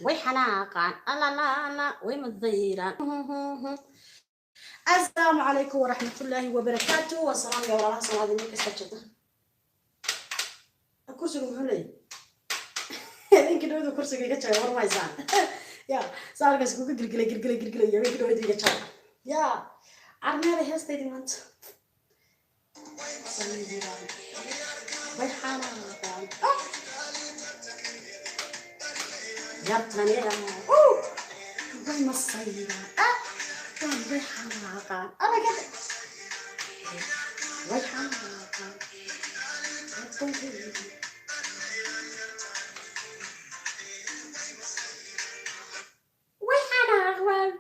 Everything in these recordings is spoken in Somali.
وي حناقان لا لا لا وي مزيران. السلام عليكم ورحمة الله وبركاته والسلام يا ورا الحسن هذه ميك استجدة الكرسي محولي هذين كده هذا كرسي كده جاي ورا ما يزال يا صار قص قل يا ميك كده هذي جاي يا عرنا هذا هستيدي مانت وي حناقان يبتني يا وي مصيران وي حناقان أنا كده وي حناقان وي حناقان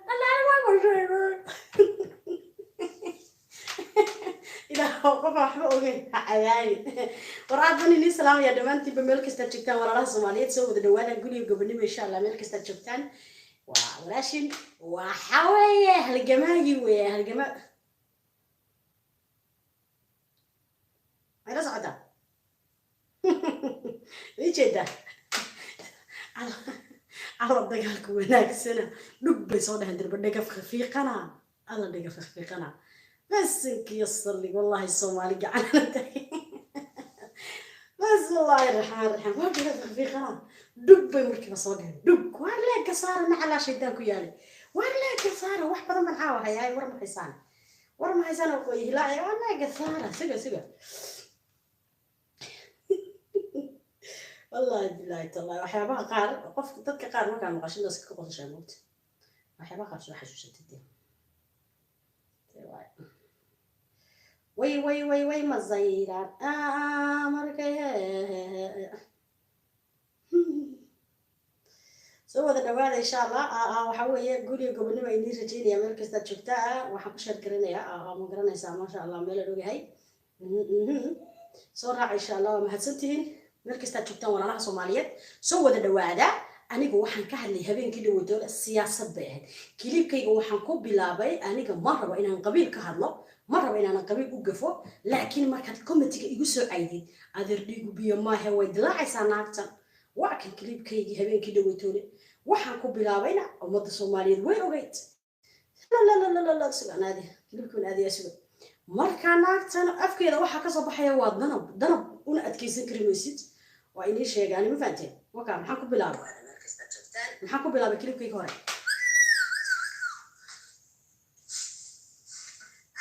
إذا وقفوا حبوا أوكي عيالي ورابني ني سلام يا دمانتي بملك استجبتان ولا الصومالية تسوي دوانا نقولي قبلني إن شاء الله ملك استجبتان وراشين وحوية هالجماعي ويا هالجماعة أنا صعدة إيش ده على الدجال كونك سنة نبي صودا هندر بدك في خفيقنا أنا بدك في خفيقنا بس إنك يصل لي والله الصومالي جعلنا بس والله الرحمن الرحيم ما بدك في خفيقنا دبي مركب صودا دب ولا كسارة على شيطان كيالي ولا كسارة واحد بدل من عاوها هاي ورا ما حيسان وقوي لا يا ولا كسارة سجى والله بالله تالله وحيابها قار قف dadka qaar markaan maqashin dadka ka qosashay mood waxyaabaha qaar soo xasuusatay way ma zayraan markay soo wada dhawaada insha Allah waxa weeye guriga gobonimo ay nii rajeynaya meel kasta joogtaa waxaan ku sheer garanayaa ma garanaysaa ma sha Allah meel ogahay soo raac insha Allah mahadsantihiin meel kasta joogtaan walaalaha Soomaaliyeed soo wada dhawaada aniga waxaan ka hadlay habeenkii dhawadood siyaasad bay ahayd kilibkayga waxaan ku bilaabay aniga ma rabo inaan qabiil ka hadlo ma rabo inaan qabiil u gafo laakiin markaad commentiga igu soo caydid adeer dhiigu biyo maahe way dilaacaysaa naagtan waa kan kilibkayga habeenkii dhawadood waxaan ku bilaabayna ummadda Soomaaliyeed way ogeyd la sugaanaadi kilibkan aadiya sugan marka naagtan afkeeda waxa ka soo baxaya waa danab una adkeysan kari maysid waa inay sheegaan ma fahanteen waka maxaan ku bilaabay kilibkayga hore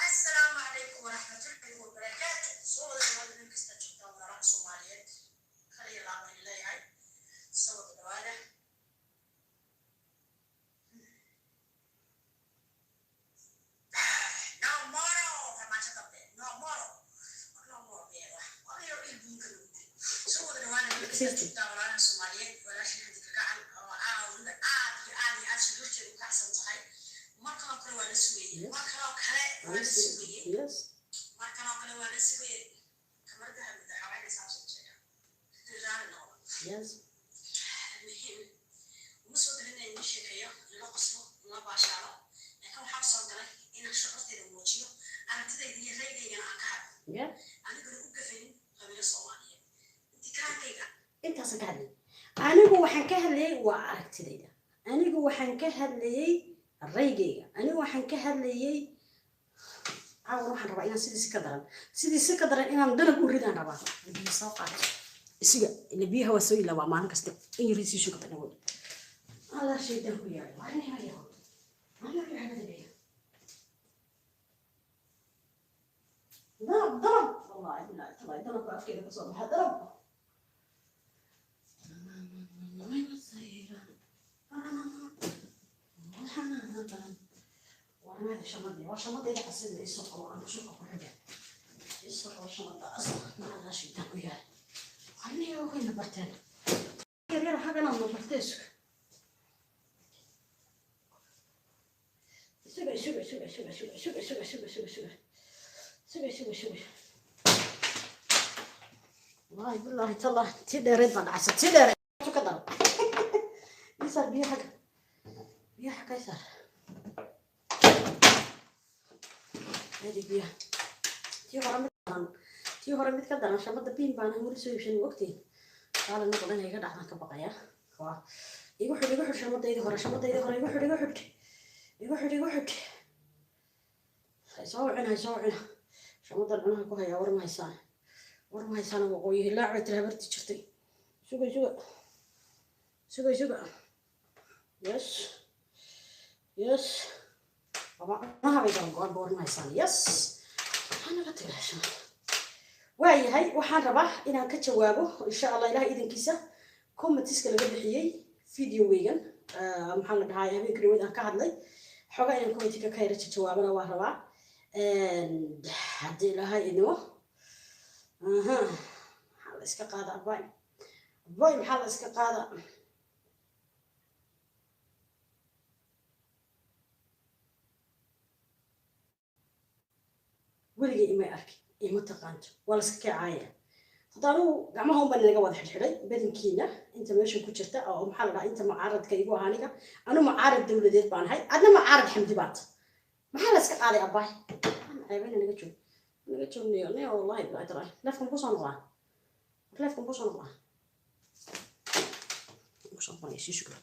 assalaamu calaykum waraxmatullaahi wabarakaatuh soo wada meel kasta joogtaan walaalaha Soomaaliyeed kala yaraabay leeyahay soo wada dhawaada Yes. Yeah. intaas ka hadlay anigu waxaan ka hadlayay waa aragtidayda anigu waxaan ka hadlayay raygayga anigu waxaan ka hadlayay waxaan rabaa inaan sidiisi ka daran inaan dalab u ridaan rabaa biyo soo qaato isiga ila biyaha waa soo ilaa waa maalin kasta in yariisi soo qaato dhawood alla shaydan ku yaay waa inay hayo alla ya hadalay ضرب والله بالله طلع ضرب كذا كسر ضرب وأنا شمدي وشمدي إذا حسيت يسوق وأنا شوف حاجة يسوق وشمدي أصلا ما هذا شيء تقويه خلني أروح نبرتين كذا حاجة أنا نبرتيش شوي والله بالله تالله تدري ما عسى تدري شو كذا يصير بيها حاجة يصير هذه بيها تي هرم كذا عشان ما تبين بان هم يسوي شنو وقتي قال نقول أنا هيك دعنا كبقية يقول شمطة هورا شمطة هورا يقول هيسوي عنا شمطة العنها كوها يا ورما هيسان وقويه لا عيت لها برتي شرتي سوقي يس طبعا ما هبي قال ورما هيسان يس أنا قلت لها شو واي هاي وحان رباح إنا كتشوابه إن شاء الله إلهي إذن كيسة كومنتس كلا قد حيي فيديو ويجن محمد هاي هبي كريود أنا كهذلي حقا إن كومنتي كايرة تشوابنا وهربا هدي لهاي إنه محل إسكا قادة باي محل إسكا قادة ولقي إما أركي إما تقانت ولا سكي عاية فطارو قعمهم بني لقى واضح الحري بدن كينا أنت ماشي كوتشرتا أو محل أنت معارض كيبو هانيكا أنا معارض دولة ديت بان هاي أنا معارض حمدي بات محل إسكا قادة أباي أنا عيبين أنا قلت ني والله بلا ترى لفكم بوصون الله بوصون بني شكرا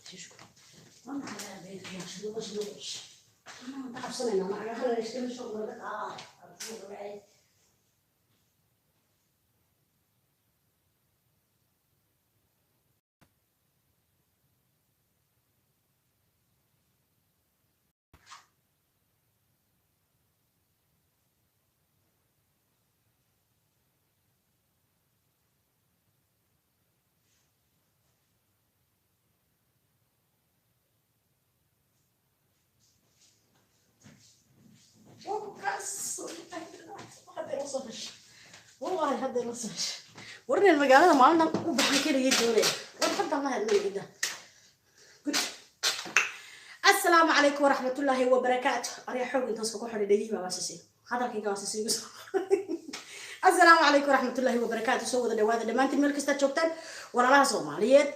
أنا على بيت يا شنو أنا تعبسنا أنا على هالشيء شغل لك والله هذا الوصفش ورني المقالة مالنا وبحن كده يدوري ونحط الله هذا كده السلام عليكم ورحمة الله وبركاته أريح حب أنت صفقوا حد دقيقة واسسي هذا كي قاسسي السلام عليكم ورحمة الله وبركاته سووا ذا دوادة دمان تملك استشوفتن ولا لها صوماليات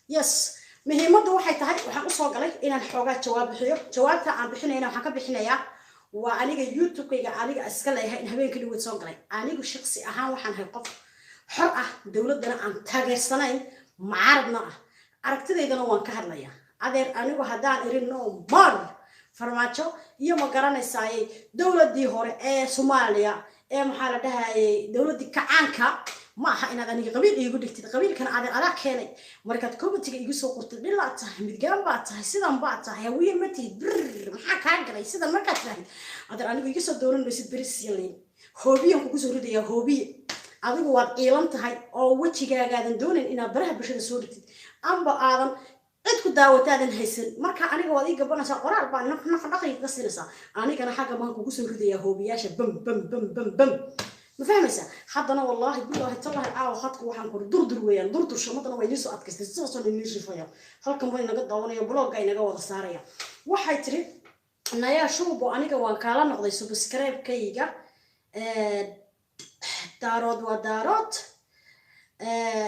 يس مهمته waxay tahay waxaan u soo galay inaan xoogaa jawaab bixiyo jawaabta aan bixinayna waxaan ka bixinayaa waa aniga YouTube-kayga aniga iska leeyahay in habeenkii dhawad soo galay anigu shakhsi ahaan waxaan hay qof xor ah dawladana aan taageersanayn mucaaradna ah aragtidaydana waan ka hadlayaa adeer anigu haddaan irino mar farmaajo iyo ma garanaysaay dawladii hore ee Soomaaliya ee maxaa la dhahayay dawladii kacaanka ما ها إن هذا نيجي قبيل يقول لك تقبيل كان عادل كاني مركز كوبتي يجي سوق قلت لي لا تاه متجمع بعتها سيدان بعتها هوية متي برر محاك هاجري سيدان ما كتلاقي عادل أنا يجي صدق دورن بس بريسيلين هوبيهم كوكو سوري يا هوبي هذا هو إعلان تهاي أو وجهي قاعدين دون إن برها بشر سورتي أم بآدم عدكو دعوة هذا هيسن مركا أنا قاعد قبلنا سقرار بان نخ دقيق قصيرة أنا كان حاجة ما كوكو سوري يا هوبي يا شب بم ما فهميسا حدنا والله بالله تالله عاو خدك waxaan ku durdur weeyaan durdur shamadana way soo adkaystay soo niishifaya halkan way naga daawanaya blog ay naga wada saaraya waxay tiri naya shubo aniga waan kala noqday subscribe kayga daarood waa daarood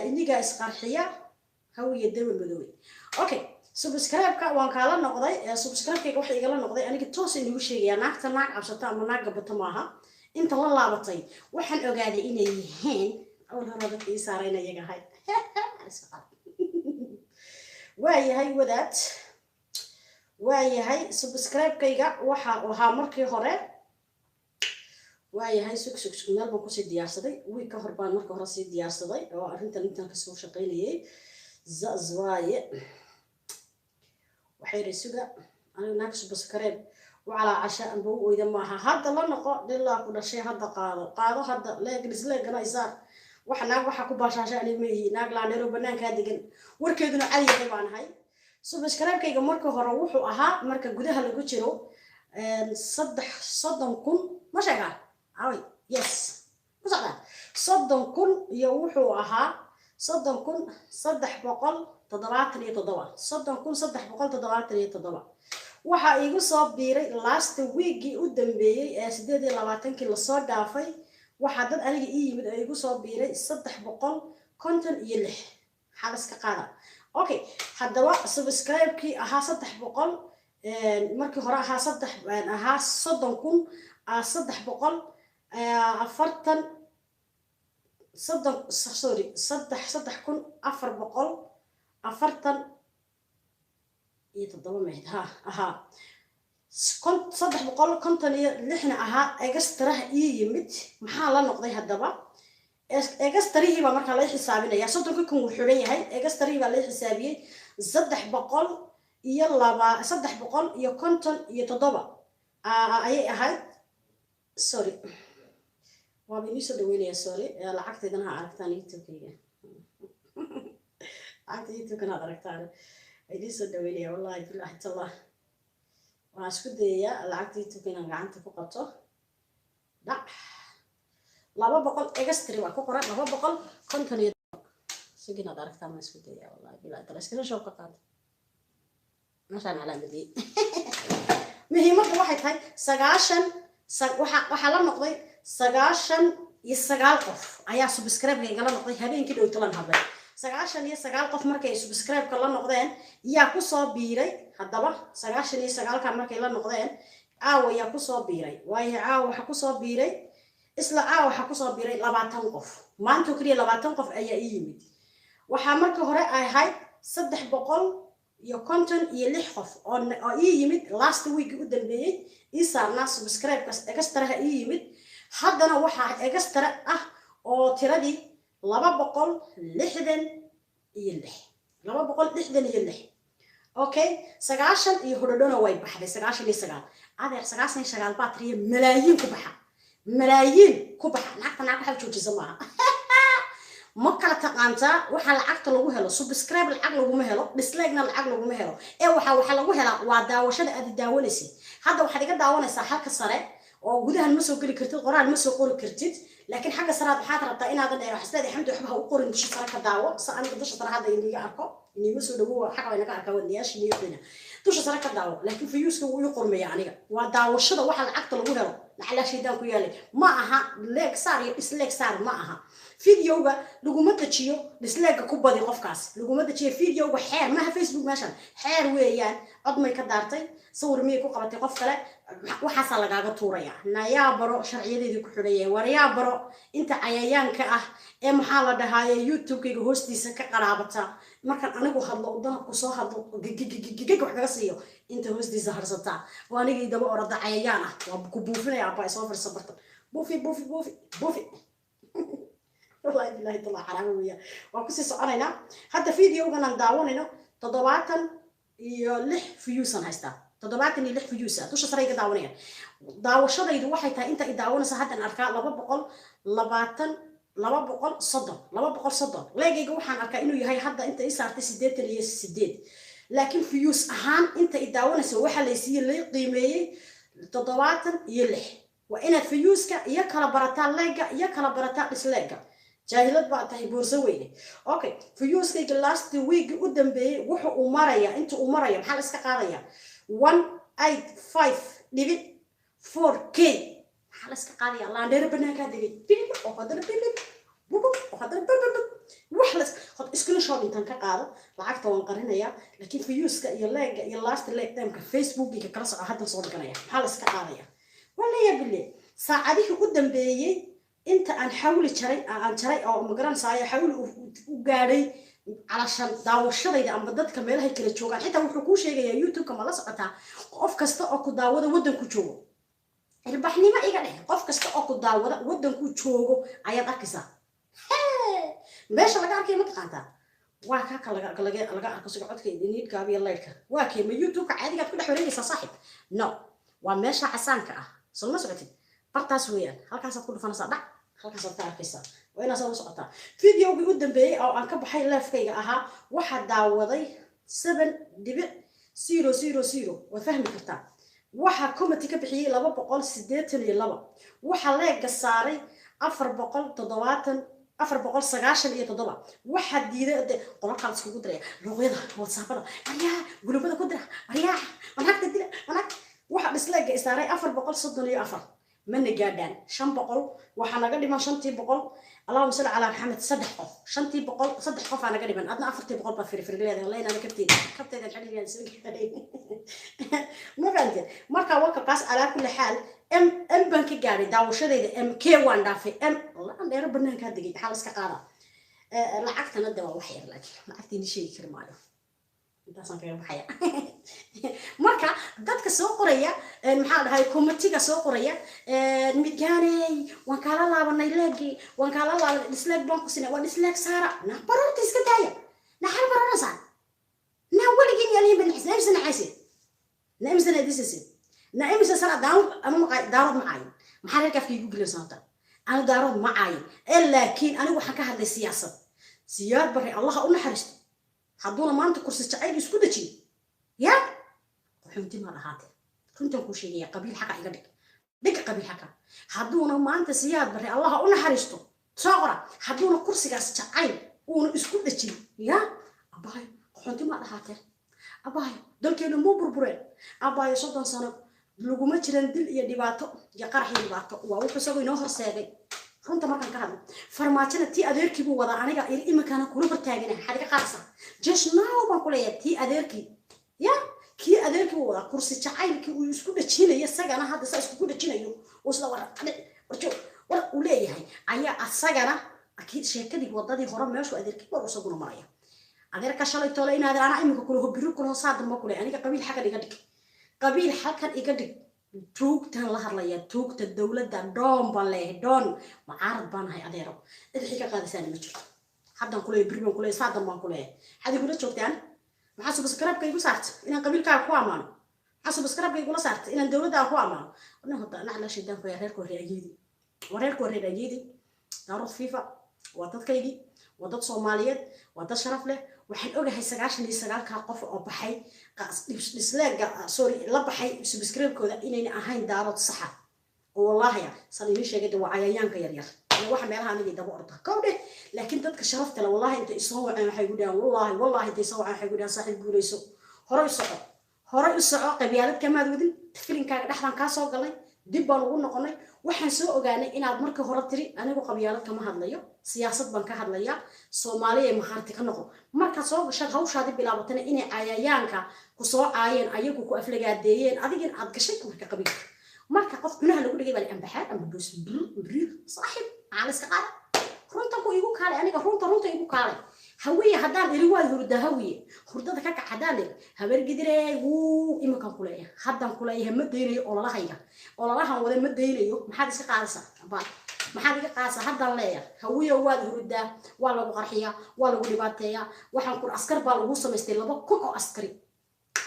iniga isqarxiya hawiye dawal madow okay subscribe ka waan kala noqday subscribe kayga waxa igala noqday aniga toos inuu sheegaya naagta naag cabsata ama naag gabato maaha inta la laabatay waxaan ogaaday inay yihiin awal hore dadkii saarayna iyaga hay waayahay wadaad waayahay subscribe-kayga waxa markii hore waayahay sug meel baan kusii diyaarsaday wiig ka hor baan markii hore sii diyaarsaday oo arrintan intaan kasoo shaqaynayay zazwaaye waxay rasuga aniga naag subscribe وعلى عشاء بو إذا ما هذا لا نقول لله كل شيء هذا قاضي هذا لا جلس لا جنا يصير وحنا وحكوا باش عشان اللي ناقل عن ربنا كادجن وركضنا عليه طبعا هاي سبس كلام كي جمرك هروحوا أها مرك جودها اللي قتشروا صدم كن ما شغال عوي يس مصدق صدم كن يروحوا أها صدم كن صدح بقل تضرعت لي تضوع صدم كن صدح بقل تضرعت لي تضوع waxa igu soo biiray last week u dambeeyay ee 28 la soo dhaafay waxa dad aniga ii yimid ay igu soo biiray 356 xalas ka qaada okay hadaba subscribe-kii aha 300 markii hore aha 300,000 300,000 340 sorry صدح كن أفر بقول أفرتن يتضرب مهد ها كنت صدح بقول كنت لحنا إجستره يمت محل نقضي هالدبا إجستري هي بمرك الله حسابنا يا صدق كم وحرية هاي إجستري بالله حسابي صدح بقول يلا با صدح بقول يكنت يتضرب أي هاي سوري وابنيسو دوينيا سوري لعقت إذا عرفتني يوتيوب عرفت يوتيوب كنا عرفتني إنيسو دوينيا والله بالله تالله وأشكو ديا لعقت يوتيوب كنا قعدت فقطه لا لابا بقول إكستري وكوكورا لابا بقول كنتني سجينا عرفتها ما أشكو ديا والله بالله تالله سكنا شوف قطعت مشان على مدي مهمة واحد هاي سجاشن وحلا نقضي سجاشن يسجال قف أيها سبسكرايب قال نقضي هذين كده يطلعن هذا سجاشن يسجال قف مركي سبسكرايب قال نقضين ياكو صابيري هذا بقى سجاشن يسجال كم مركي قال نقضين ياكو صابيري ويا حكو صابيري إسلا حكو صابيري لبعتهم قف ما أنتو كريه لبعتهم قف يمد وحمرك هراء هاي صدح بقول يو كونتن يلح قف أو يمد last week قدام بيه يصير ناس سبسكرايب إكسترا يمد haddana waxaa extra ah oo tiradii 266 okay 9 iyo hodhodona way baxday 99 adeer 99 battery malaayiin ku baxa lacagta waxa joojisa maaha ma kala taqaanta waxa lacagta lagu helo subscribe lacag lagu ma helo dislike-na lacag lagu ma helo waxa lagu helaa waa daawashada aad daawanaysi hadda waxaad iga daawanaysaa halka sare oo gudahan ma soo gali kartid qoraan ma soo qori kartid laakiin xagga saraad waxaad rabtaa inaadan xasdaadi xamdi waxba u qorin dusha sare ka daawo aniga dusha sare hadda iniga arko inima soo dhawo xaqa wayna ka arkaa wadiyaash niyadina dusha sare ka daawo laakiin fiyuuska wuu ii qormaya aniga waa daawashada waxa lacagta lagu helo lacala shaydaan ku yaalay ma aha leeg saar iyo dislike saar ma aha فيديوغا لغوما تجيو ديسلايك كو بدي قفكاس لغوما تجيو فيديوغا حير ما فيسبوك ماشان حير ويان عد ما كدارتي صور مي كو قبتي قف كله waxaas lagaaga tuuraya nayaa baro sharciyadeedii ku xidhay wariyaa baro inta cayayaanka ah ee maxaa la dhahaayay youtube-kayga hoostiisa ka qaraabata markaan anigu hadlo udana ku soo hadlo gigig wax kaga siiyo inta hoostiisa harsata waa anigii daba orada cayayaan ah waa ku buufinaya abaa soo farsa barta buufi والله بالله طلع حرام ويا وكسي سعرنا حتى فيديو كنا نداونينو تضباطن يلح فيوسن هستا تضباطن يلح فيوسا توش سريق داونين داوشدaydu waxay tahay inta idaawanaysa haddan arkaa 200 صدق leegayga waxaan arkaa inuu yahay hadda inta i saartay 88 laakiin fiyus ahaan inta idaawanaysa waxa la siiyay la qiimeeyay 76 waa inaad fiyuska iyo kala barataa leega iyo kala barataa disleega جاهلات بقى تهي بورسويني اوكي فيوس كي last week قدام بي وحو اماريا انتو اماريا بحال اسكا قاضيا 185.4k بحال اسكا قاضيا الله ندير بناكا ديبي بيبي وخدر بيبي وخدر بيبي وحلس خد سكرين شوت انتان كقاضا لعقتا وانقرينيا لكن فيوسكا يا لايك يا لاست لايك تايمكا فيسبوك كي كلا سو هدا سو دغنيا بحال اسكا قاضيا ولا يا بلي ساعديه قدام بيي انت ان حاول جري او مقران سايا حاول وغاري علشان daawashadayda amba dadka meelaha kala joogan xitaa wuxuu ku sheegaya youtube kama la socota qof kasta oo ku daawada wadanku joogo ilbaxnimo iga dheh qof kasta oo ku daawada wadanku joogo ayaad arkaysaa meesha laga arkay ma taqaanta waa ka laga arko soo codka idin gaabiya leedka waa keema youtube ka caadiga ku dhex wareegaysa saaxib no waa meesha casaanka ah soo ma socotid bartaas weeyaan halkaas aad ku dhufanaysaa dhac halkaas aad ka arkaysaa waa inaad soo socotaa fiidiyowgii u dambeeyay oo aan ka baxay live-kayga ahaa waxaa daawaday 7.000 waa fahmi kartaa waxaa comment ka bixiyay 282 waxaa leega saaray 497 waxaa diiday qolka isku diray luqyada whatsapp-da ariyaa gulubada ku dira ariyaa wanaagta dila wanaag waxa dislike saaray 434 ما نجادان شن بقول وحنا قدي ما شنتي بقول اللهم صل على محمد صدح قف شنتي بقول صدح قف أنا قدي من أدنى أفرتي بقول بفري لي الله أنا كبتين إذا الحين يعني ما فهمت مركا وقع قاس على كل حال ام بنك جاري داوشديda MK waan dhaafay والله aan dheer banaanka degay xalas ka qaada lacagtana dawaa wax yar laakiin lacagtii sheegi kar maayo intaasaan kaga baxaya marka dadka soo qoraya maxaa dhahay committee-ga soo qoraya midgaanay waan kala laabanay leegi waan kala laabanay dislike baan ku sinay waan dislike saara na bararta iska daaya na hal bararasa na waligin yali bin xisab sana xaysi na imsana disisi na imsa sana daaw ama daarad macay maxaa halka fi google saanta أنا دارود معاي لكن أنا وحكى هذا السياسة سياد بري الله أقول حرست حضونا ما أنت كرسي تعيد يسكت شيء يا وحمتي ما رهاتي كنت أقول شيء يا قبيل حكى يقدك دك قبيل حكى حضونا ما أنت سياد بري الله أقول حرسته صغرى حضونا كرسي جالس تعيد ويسكت شيء يا أباي وحمتي ما رهاتي أباي دول كانوا مو بربرين أباي صوت صنب لقوم تشرن دل يدباتو يقرح يدباتو وأوقف سوي نهر ساقي runta markaan ka hadlo farmaajada tii adeerkii buu wada aniga imikaana kula hortaagana xariga qaarsa just now baan ku leeyahay tii adeerkii ya kii adeerkii buu wada kursi jacaylkii uu isku dhajinayo isagana hadda saa isku dhajinayo oo isla war uu leeyahay ayaa asagana akid sheekadii wadadii hore meeshu adeerkii war usoo maraya adeerka shalay toole inaad ana imika kula hobiro kula saadamba ku leeyahay aniga qabiil xaga dhiga dhig qabiil halkan iga dhig توكتن لهر ليا توكت الدولة دون بالله دون معارض بانهاي أديرو الحقيقة قاعدة سنة مجرد حتى نقول يبريم نقول يصادم ما نقول هذا يقول شوكتان ما حسب سكراب كي يقول صارت إن قبيل كار قوامان حسب سكراب كي يقول صارت إن الدولة ده قوامان ونهض نحن شدّان في غير كوريا جديد ورير كوريا جديد دارت فيفا وضد كيدي وضد صوماليات وضد شرف له waxaan ogahay 99 ka qof oo baxay dislike sorry la baxay subscribe-kooda inayna ahayn daarad sax ah wallahi salimi sheegay waa cayayaanka yar yar waxa meelaha aniga daba orda kowde laakiin dadka sharafta la wallahi inta isoo wacay waxay gudaan wallahi inta isoo wacay waxay gudaan saaxiib guuleyso hore u soco qabyaalad kama wadin filinkaaga dhaxdan ka soo galay dib baan ugu noqonay waxaan soo ogaanay inaad marka hore tiri anigu qabyaalad kama hadlayo siyaasad baan ka hadlaya Soomaaliya ma harti ka noqon marka soo gashay hawshaadi bilaabatana inay cayayaanka ku soo caayeen ayagu ku aflagaadeeyeen adigin aad gashay marka qabiil marka qof gunaha lagu dhigay bal ambaxad ama dus saaxiib aan iska qaad runta ku igu kaalay aniga runta igu kaalay hawiye hadaan iri waa hurda hawiye hurdada ka kacadaan habar gidirey wuu imaka kuleeyahay hadan kuleeyahay ma deynayo ololahan wada ma deynayo maxaad iska qaadaysaa maxaad iga qaasa hadan leeyahay hawiye waa hurda waa lagu qarxiya waa lagu dhibaateeya waxaan ku askar baa lagu sameystay 2,000 oo askari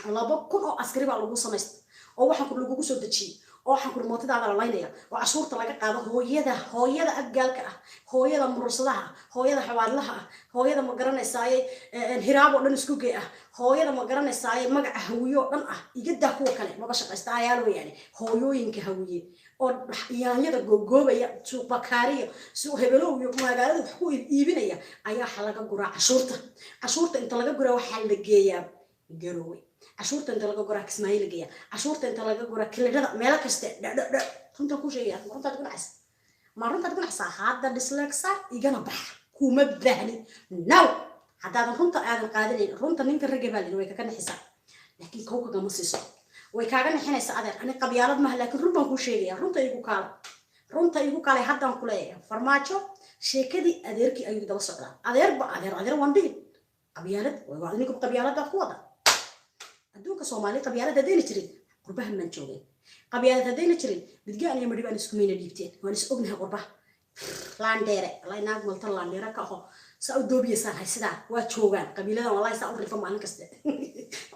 2,000 oo askari baa lagu sameystay oo waxaan ku lagu soo dajiyay oo waxaan ku mootada la laynaya oo cashuurta laga qaado hooyada aggalka ah hooyada mursadaha hooyada xawaadlaha hooyada ma garanaysaay hiraabo dhan isku geey ah hooyada ma garanaysaay magaca hawiyo dhan ah iga daa kuwa kale ma shaqaysta ayaa loo yaani hooyooyinka hawiye oo yaanyada gogoobaya suuq bakaariyo suuq hebelow iyo magaalada wax ku iibinaya ayaa laga guraa cashuurta inta laga guraa waxa la geeyaa garowe عشورة أنت لقى جرا كسمايل جيا عشورة أنت لقى جرا كل هذا مالك است دا كنت أقول شيء مرة تقول عس مرة تقول عس هذا ديسلك صار يجنا بح كوم بذهني نو هذا كنت قاعد قادرين كنت نينك الرجال اللي ويكان حساب لكن كوكا جمصيص ويكان حين يساعدك أنا قبيلة ما لكن ربما أقول شيء رنت يقول كله هذا نقول إيه فرماتشو شيء كذي أديرك أيود ده بس أدير وندي قبيلة ويقولنيكم قبيلة تقوى adduunka Soomaaliya qabyaalada deena jirin qurbaha man joogay qabyaalada deena jirin midgaan iyo madibaan isku meena dhiibteen waan is ognahay qurbaha laandheere laanaag malta laandheere ka ho Saudoobiya san haysada waa joogan qabiilada wallahi saa u rifo maalin kasta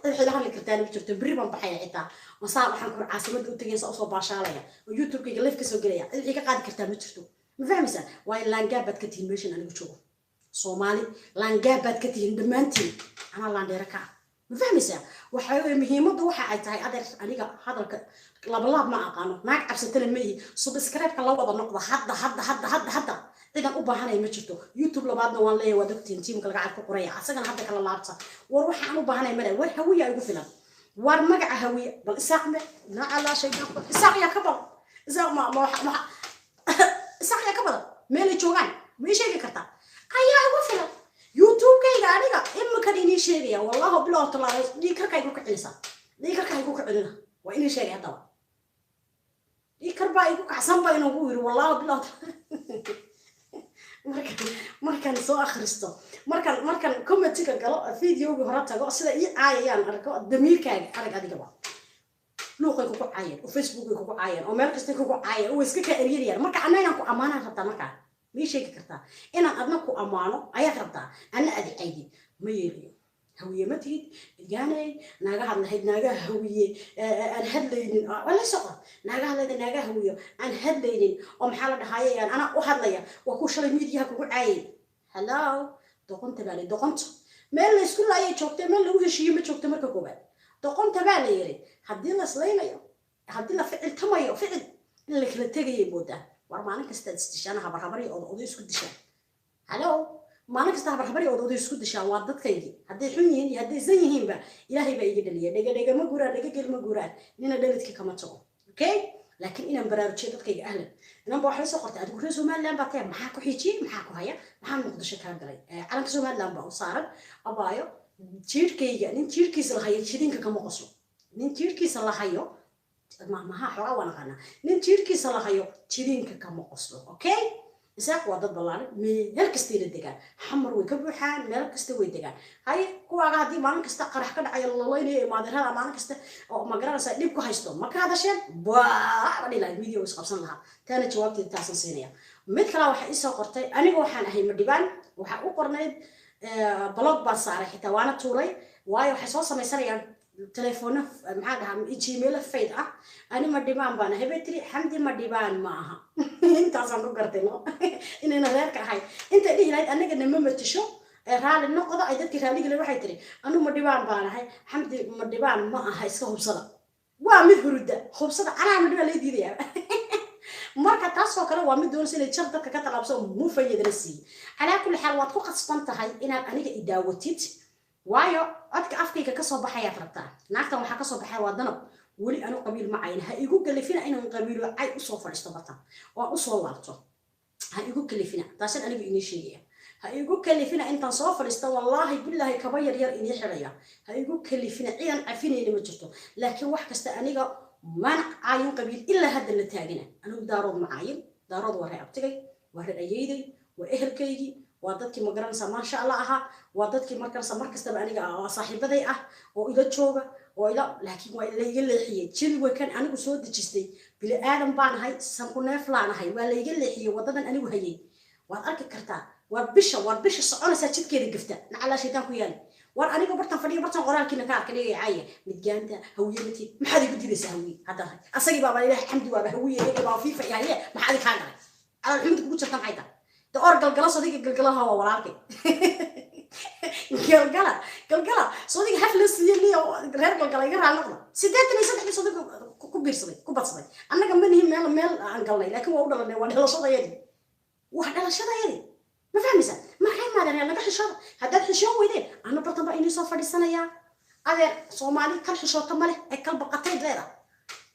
wixii la hadli kartaan u jirto bari baan baxay xitaa wasaa waxaan ku caasimada u tagay soo baashaalaya oo YouTube-ka live ka soo galaya wixii ka qaadi kartaa ma jirto ma fahmaysaa waa laangaabad ka tihiin meeshan anigu joogo Soomaali laangaabad ka tihiin dhamaantiin ana laandheere ka ما فهميسا وحاول مهمته وحا أي تاي أدر أنيقا هذا لبلاب ما أقانو ناك عبسة المي سبسكرايب كلا وضع نقطة حدا إذا أبا هنا يمشتو يوتيوب لبعضنا وان ليه ودكتين تيم كلا قاعد كقرية عساقنا حدا كلا لابسا وروح عن أبا هنا يمرا ور هوية يقفلن ور مقع هوية بل إساق ما لا على شيء يقبل إساق يا كبر isaaq ma isaaq yaa ka badan meelay joogaan ma ii sheegi kartaa ayaa ugu filan youtube-kayga aniga iminkan inii sheegaya wallahi bilow talaabay dhiikarkaygu ka celisa dhiikarkaygu ka celina waa inii sheegay haddaba dhiikar baa igu kacsan baa inuu yiri wallahi bilow markaan soo akhristo markaan commentiga galo videoga hore tago sida ii caayayaan arko damiirkaaga arag adigaba luuqay kugu caayeen oo facebookay kugu caayeen oo meel kasta kugu caayeen oo iska ka eriyayaan marka anayna ku amaanaan rabtaa marka ma sheegi kartaa inaan adna ku amaano ayaa rabtaa ana adicaydi ma yeeliyo hawiye ma tihid gaanay naga hadlahayd naga hawiye aan hadlaynin wala soco naga hadlayda naga hawiyo aan hadlaynin oo maxaa la dhahayaan ana u hadlaya waa ku shalay miidiyaha kugu caayay hello doqonta baa la doqonta meel la isku laayay joogtay meel lagu heshiiyo ma joogto marka koobaad doqonta baa la yiri haddii la islaynayo haddii la ficil tamayo ficil in la kala tegayay moodaa war maalin kasta istishaana habarhabari oo oday isku dishaan hello maalin kasta habarhabari oo oday isku dishaan waa dadkaygi hadday xun yihiin iyo hadday san yihiinba ilaahay baa iga dhaliya dhega ma guraan dhega gel ma guraan nina dhaladki kama tago okay laakiin inaan baraarujiyo dadkayga ahlan inanba waxay soo qortay adigu reer somaliland baa tahay maxaa ku xijiyey maxaa ku haya maxaa muqdisho kaa galay calanka somaliland baa u saaran abaayo jiirkayga nin jiirkiisa la hayo jidinka kama qoslo nin jiirkiisa la hayo maha xogaa waan aqaanaa nin jiirkiisa la hayo jidinka kama qoslo okay isaaq waa dad ballaaran meel kastay la degaan xamar way ka buuxaan meel kasta way degaan hay kuwaaga haddii maalin kasta qarax ka dhacayo lalaynaya maadirada maalin kasta oo magaranaysa dhib ku haysto ma ka hadasheen baa dhila video is qabsan lahaa taana jawaabteeda taasan siinaya mid kale waxay isoo qortay aniga waxaan ahay madhibaan waxaa u qornayd blog baan saaray xitaa waana tuuray waayo waxay soo samaysanayaan telefoona maxaa dhahaa gmail fayd ah ani madhibaan baan ahay bay tiri xamdi madhibaan ma aha intaasaan ku gartay no inayna reerka ahay intay dhihi lahayd aniga nama matisho raali noqdo ay dadkii raaligale waxay tiri anu madhibaan baan ahay xamdi madhibaan ma aha iska hubsada waa mid hurudda hubsada anaa madhibaan lay diidayaa marka taasoo kale waa mid doonaysa inay jar dadka ka talaabso mufayadana siiye calaa kulli xaal waad ku qasban tahay inaad aniga i daawatid waayo codka afkayga kasoo baxayaad rabtaa naagtan waxaa kasoo baxay waa danab weli anu qabiil ma cayn ha igu kalifina inaan qabiilo cay usoo fadhiisto bartan oo usoo laabto ha igu kalifina taasan anigu inii sheegaya ha igu kalifina intaan soo fadhiisto wallaahi billaahi kaba yaryar inii xidhaya ha igu kalifina ciidan cafinayna ma jirto laakiin wax kasta aniga mana caayin qabiil ilaa hadda la taagina anigu daarood ma caayin daarood waa reer abtigay waa reer ayeyday waa ehelkaygii waa dadkii magaranaysa maasha allah ahaa waa dadkii markanaysa markastaba aniga saaxiibaday ah oo ila jooga oo ila laakiin waa layga leexiyey jiri way kan anigu soo dejistay bili aadan baan ahay sanku neef laan ahay waa layga leexiyey wadadan anigu hayay waad arki kartaa waa bisha soconaysaa jidkeeda gafta nacalaa shaydaan ku yaali war aniga bartan fadhiyo bartan qoraalkiina ka arkay caaya midgaanta hawiyamati maxaad igu diraysaa hawiye hadda asagii baaba ilaahay xamdi waaba hawiye iyaga baa fiifa yahay maxaad kaa galay ala xumid kugu jirtan maxay tahay or galgala sodiga galgalaha waa walaalkay galgala sodiga haf la siiyey liyo reer galgala iga raali noqda 83 sodiga ku biirsaday ku badsaday annaga ma nihin meel aan galnay laakiin waa u dhalanay waa dhalashadayadi ma fahmaysaa markay maadeen laga xishoodo haddaad xishoon weydeen ana bartan baa inii soo fadhiisanayaa adeer soomaali kal xishoota ma leh ee kal baqatay leeda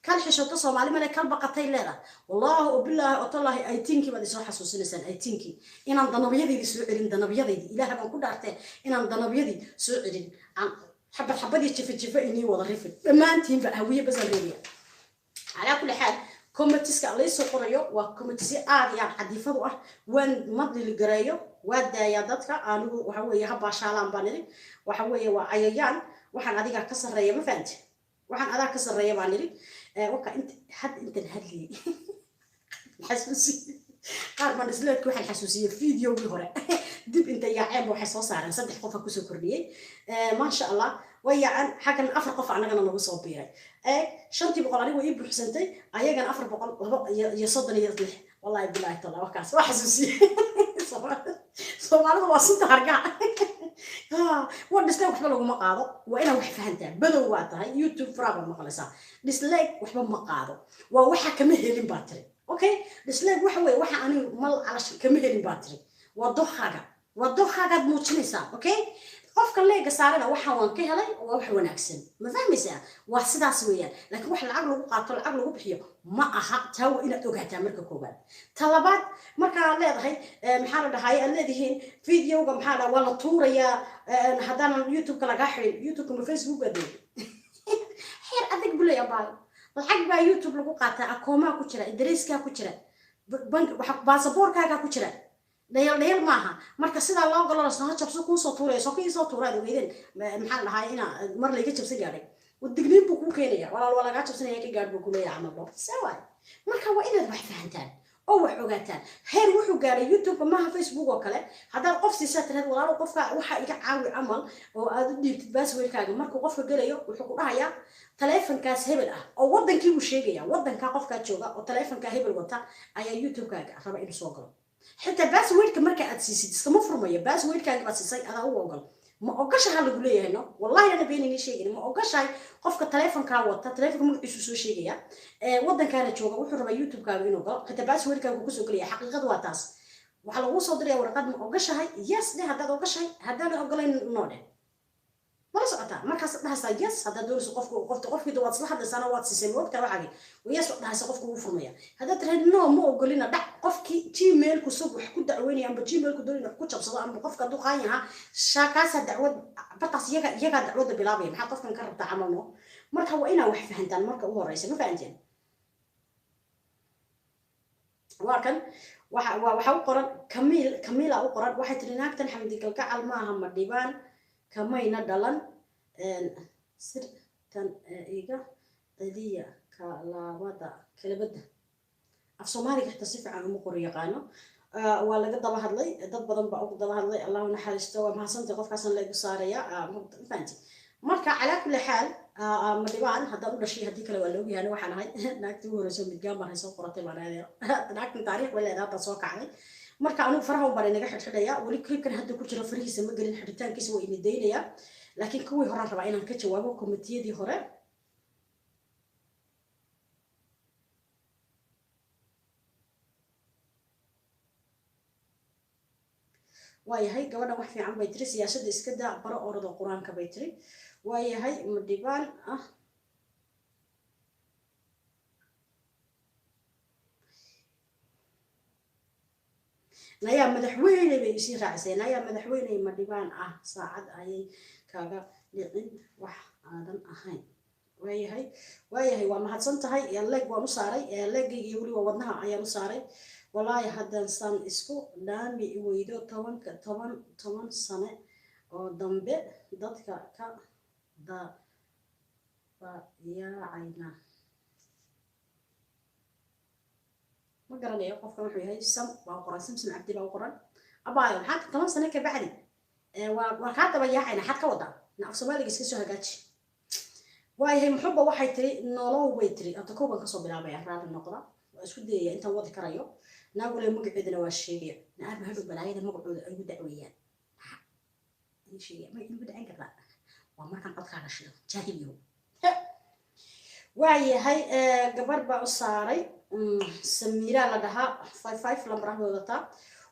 كان حشوته صومالي ملك كان بقتي لنا والله وبالله أطلع أي تينكي بدي صح حسوس لسان أي تينكي إن عند نبيضي سوعرين ده نبيضي إله ما كل عرته إن عند نبيضي سوعرين عن حبة دي تشوف إني والله رفض ما أنتين بهوية بزلمية على كل حال كومتيسك عليه سقرايو وكومتيسي عادي يعني حديثه وين مضي الجرايو ودا يا دتك أنا وحوي يهبا شالان بانري وحوي وعيان وحن هذيك كسر ريا ما فهمت وحن هذا كسر ريا بانري وكا انت حد انت نهدلي حسوسي قال ما نزلت كوحن حسوسيه فيديو بالهره دب انت يا عيب waxay soo saareen saddex qof ku soo kordhiyay ma sha Allah wayan xagan afar qof anagana nagu soo biiray shantii boqol anigu ii buuxsantay ayagana 400 iyo 36 wallahi billahi taala wakaas wax xasuusiye Soomaalidu waa sunta harga waa dislike waxba lagu ma qaado waa inaan wax fahantaa badow waa tahay YouTube faraaba maqlaysaa dislike waxba ma qaado waa waxa kama helin battery okay dislike waxa weey waxa ani mal calash kama helin battery waa doxaga muujinaysaa okay qofka leega saarana waxa waan ka helay waa wax wanaagsan ma fahmaysaa waa sidaas weeyaan laakiin wax lacag lagu qaato lacag lagu bixiyo ma aha taa waa inaad ogaataa marka koobaad talabaad marka aad leedahay maxaa la dhahay aad leedihiin videoga maxaa la waa la tuurayaa haddaanan youtube-ka lagaa xirin youtube-ka ma facebook aad xeer adag buu leeyahay baa lacag baa youtube lagu qaataa akoomaa ku jira dareeskaa ku jira baasaboorkaagaa ku jira dhayal maaha marka sidaa loo galo lasoo jabso kuusoo tuuraya soo kiisoo tuuraad ogeydeen maxaa dhahay ina mar layga jabsan gaadhay wadigniin buu kuu keenaya walaal waa lagaa jabsanaya ka gaadh buu ku leeyahay camalbo sawaay marka waa inaad wax fahantaan oo wax ogaataan heer wuxuu gaaray youtube maaha facebook oo kale haddaad qof siisaa tiraad walaalo qofka waxa iga caawi camal oo aad u dhiibtid baasweelkaaga markuu qofka gelayo wuxuu ku dhahayaa taleefankaas hebel ah oo wadankii buu sheegaya wadankaa qofkaa jooga oo taleefankaa hebel wata ayaa youtube-kaaga raba inuu soo galo حتى باسويرك مركا أتسيسي تسمو فرمية باسويرك أنا بسيسي أنا هو أقول ما أوقش هلا قولي هنا والله أنا بيني شيء ما أوقش هاي قفك التليفون كاوت التليفون مو يسوسو شيء يا وضن كانت شوقة وحرم يوتيوب كانوا قال حتى باسويرك وكوسو قولي حقيقة واتاس وعلى وصل دري ورقد ما أوقش هاي يس ده هذا أوقش هاي هذا أنا أقول نونه ما سقطها ما كاس ده سايس هذا دور قفك دو واتصل هذا سنة واتسيسي وقت وعلي ويس ده قفك وفرمية هذا ترى إنه مو أقول لنا ده قفك جيميل كسب كنت دعويني أم بجيميل كدوري نحكي بصدق أم قفك دو قاينها شاكاس دعوة بطاس يجا دعوة بلابي محط قفك نكرر تعامله مرة هو إنا وح فهمتان مرة هو الرئيس ما فهمتين وكان وحاو قرن كميل أو قرن واحد تريناك تنحمدك الكعل معها مديبان كمينا دلن سر تن إيجا دليا كلا ودا كلا بده أفسومالي حتى صفة عن مقرية قانو ولا قد ضبها لي ضد بدن بقى ضبها لي الله نحل استوى ما صنت قف كسن لي بصارية فانتي مركا على كل حال مديبان هذا ولا شيء هديك لو قالوا يعني وحنا هاي نكتب رسوم متجمع هاي سوق قرطي معنا نكتب تاريخ ولا ذا تسوق عليه marka anu faraha u baray naga xidhxidhaya wali clipkan hadda ku jira farihiisa ma gelin xidhitaankiisa waa ina daynaya laakiin kuwii hore rabaa inaan ka jawaabo komitiyadii hore waayahay gabadhan wax fiican bay tiri siyaasadda iska daa baro orada quraanka bay tiri waayahay madhibaan ah نايا مدحويني بيصير رأسي نايا مدحويني مدبان ساعد أي كذا لقين وح آدم أهين وهي وما هتصنت هاي يلاق ومصاري يلاق يقولي ووضناها أي مصاري والله هذا إنسان اسكو دام بيويدو طبعا سنة ودم ضدك دا يا عينا ما قرن يا قف كم حياي سم وقرن سمسم عبدي وقرن أبايو حتى كمان سنة كبعدي وكاتب يا عينا حتى كوضع نفس ما لقيس كسوها جاتش وهي محبة واحد تري نولو ويتري أتكوبا كسب بلا بيع راد النقطة وأسودي أنت وضع كرايو نقول المقعد نواشية نعرف هذا بلاي ده مقعد أيود دعويان شيء ما يقول عنك لا وما كان قد كان شيء جاهليو وهي قبر بأصاري سميرة لدها 55 لمرة وضعتها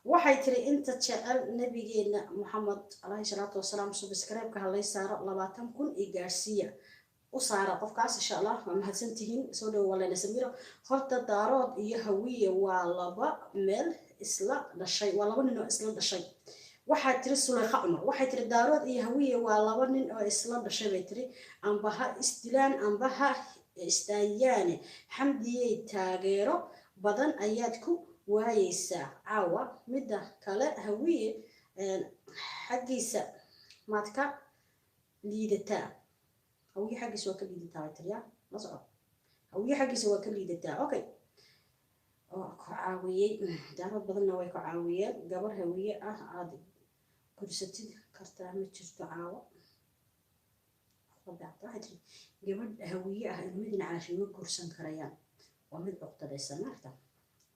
waxay tiri inta jecel nabigeena Muhammad alayhi salatu wasalaam subscribe ka halay saaro 20,000 i gaarsiya u saara qofkaas insha Allah ma mahadsantihiin soo dhaw walaal Samiiro horta daarood iyo hawiye waa laba meel isla dhashay waa laba nin oo isla dhashay waxay tiri Sulayxa Umar waxay tiri daarood iyo hawiye waa laba nin oo isla dhashay bay tiri anbaha istilaan anbaha istaayane xamdiyay taageero badan ayaad ku waayeysa caawa midda kale hawiye xaqiisa maadka liidata hawiye xaqiisa waa ka liidata tiriya la soco hawiye xaqiisa waa ka liidata okay oo ku caawiyay daarood badanna way ku caawiyeen gabar hawiye aad kursatid kartaa ma jirto caawa waxay gabadh hawiye ilmidina caashin ma guursan karayaan waa mid cuqdadaysan maarta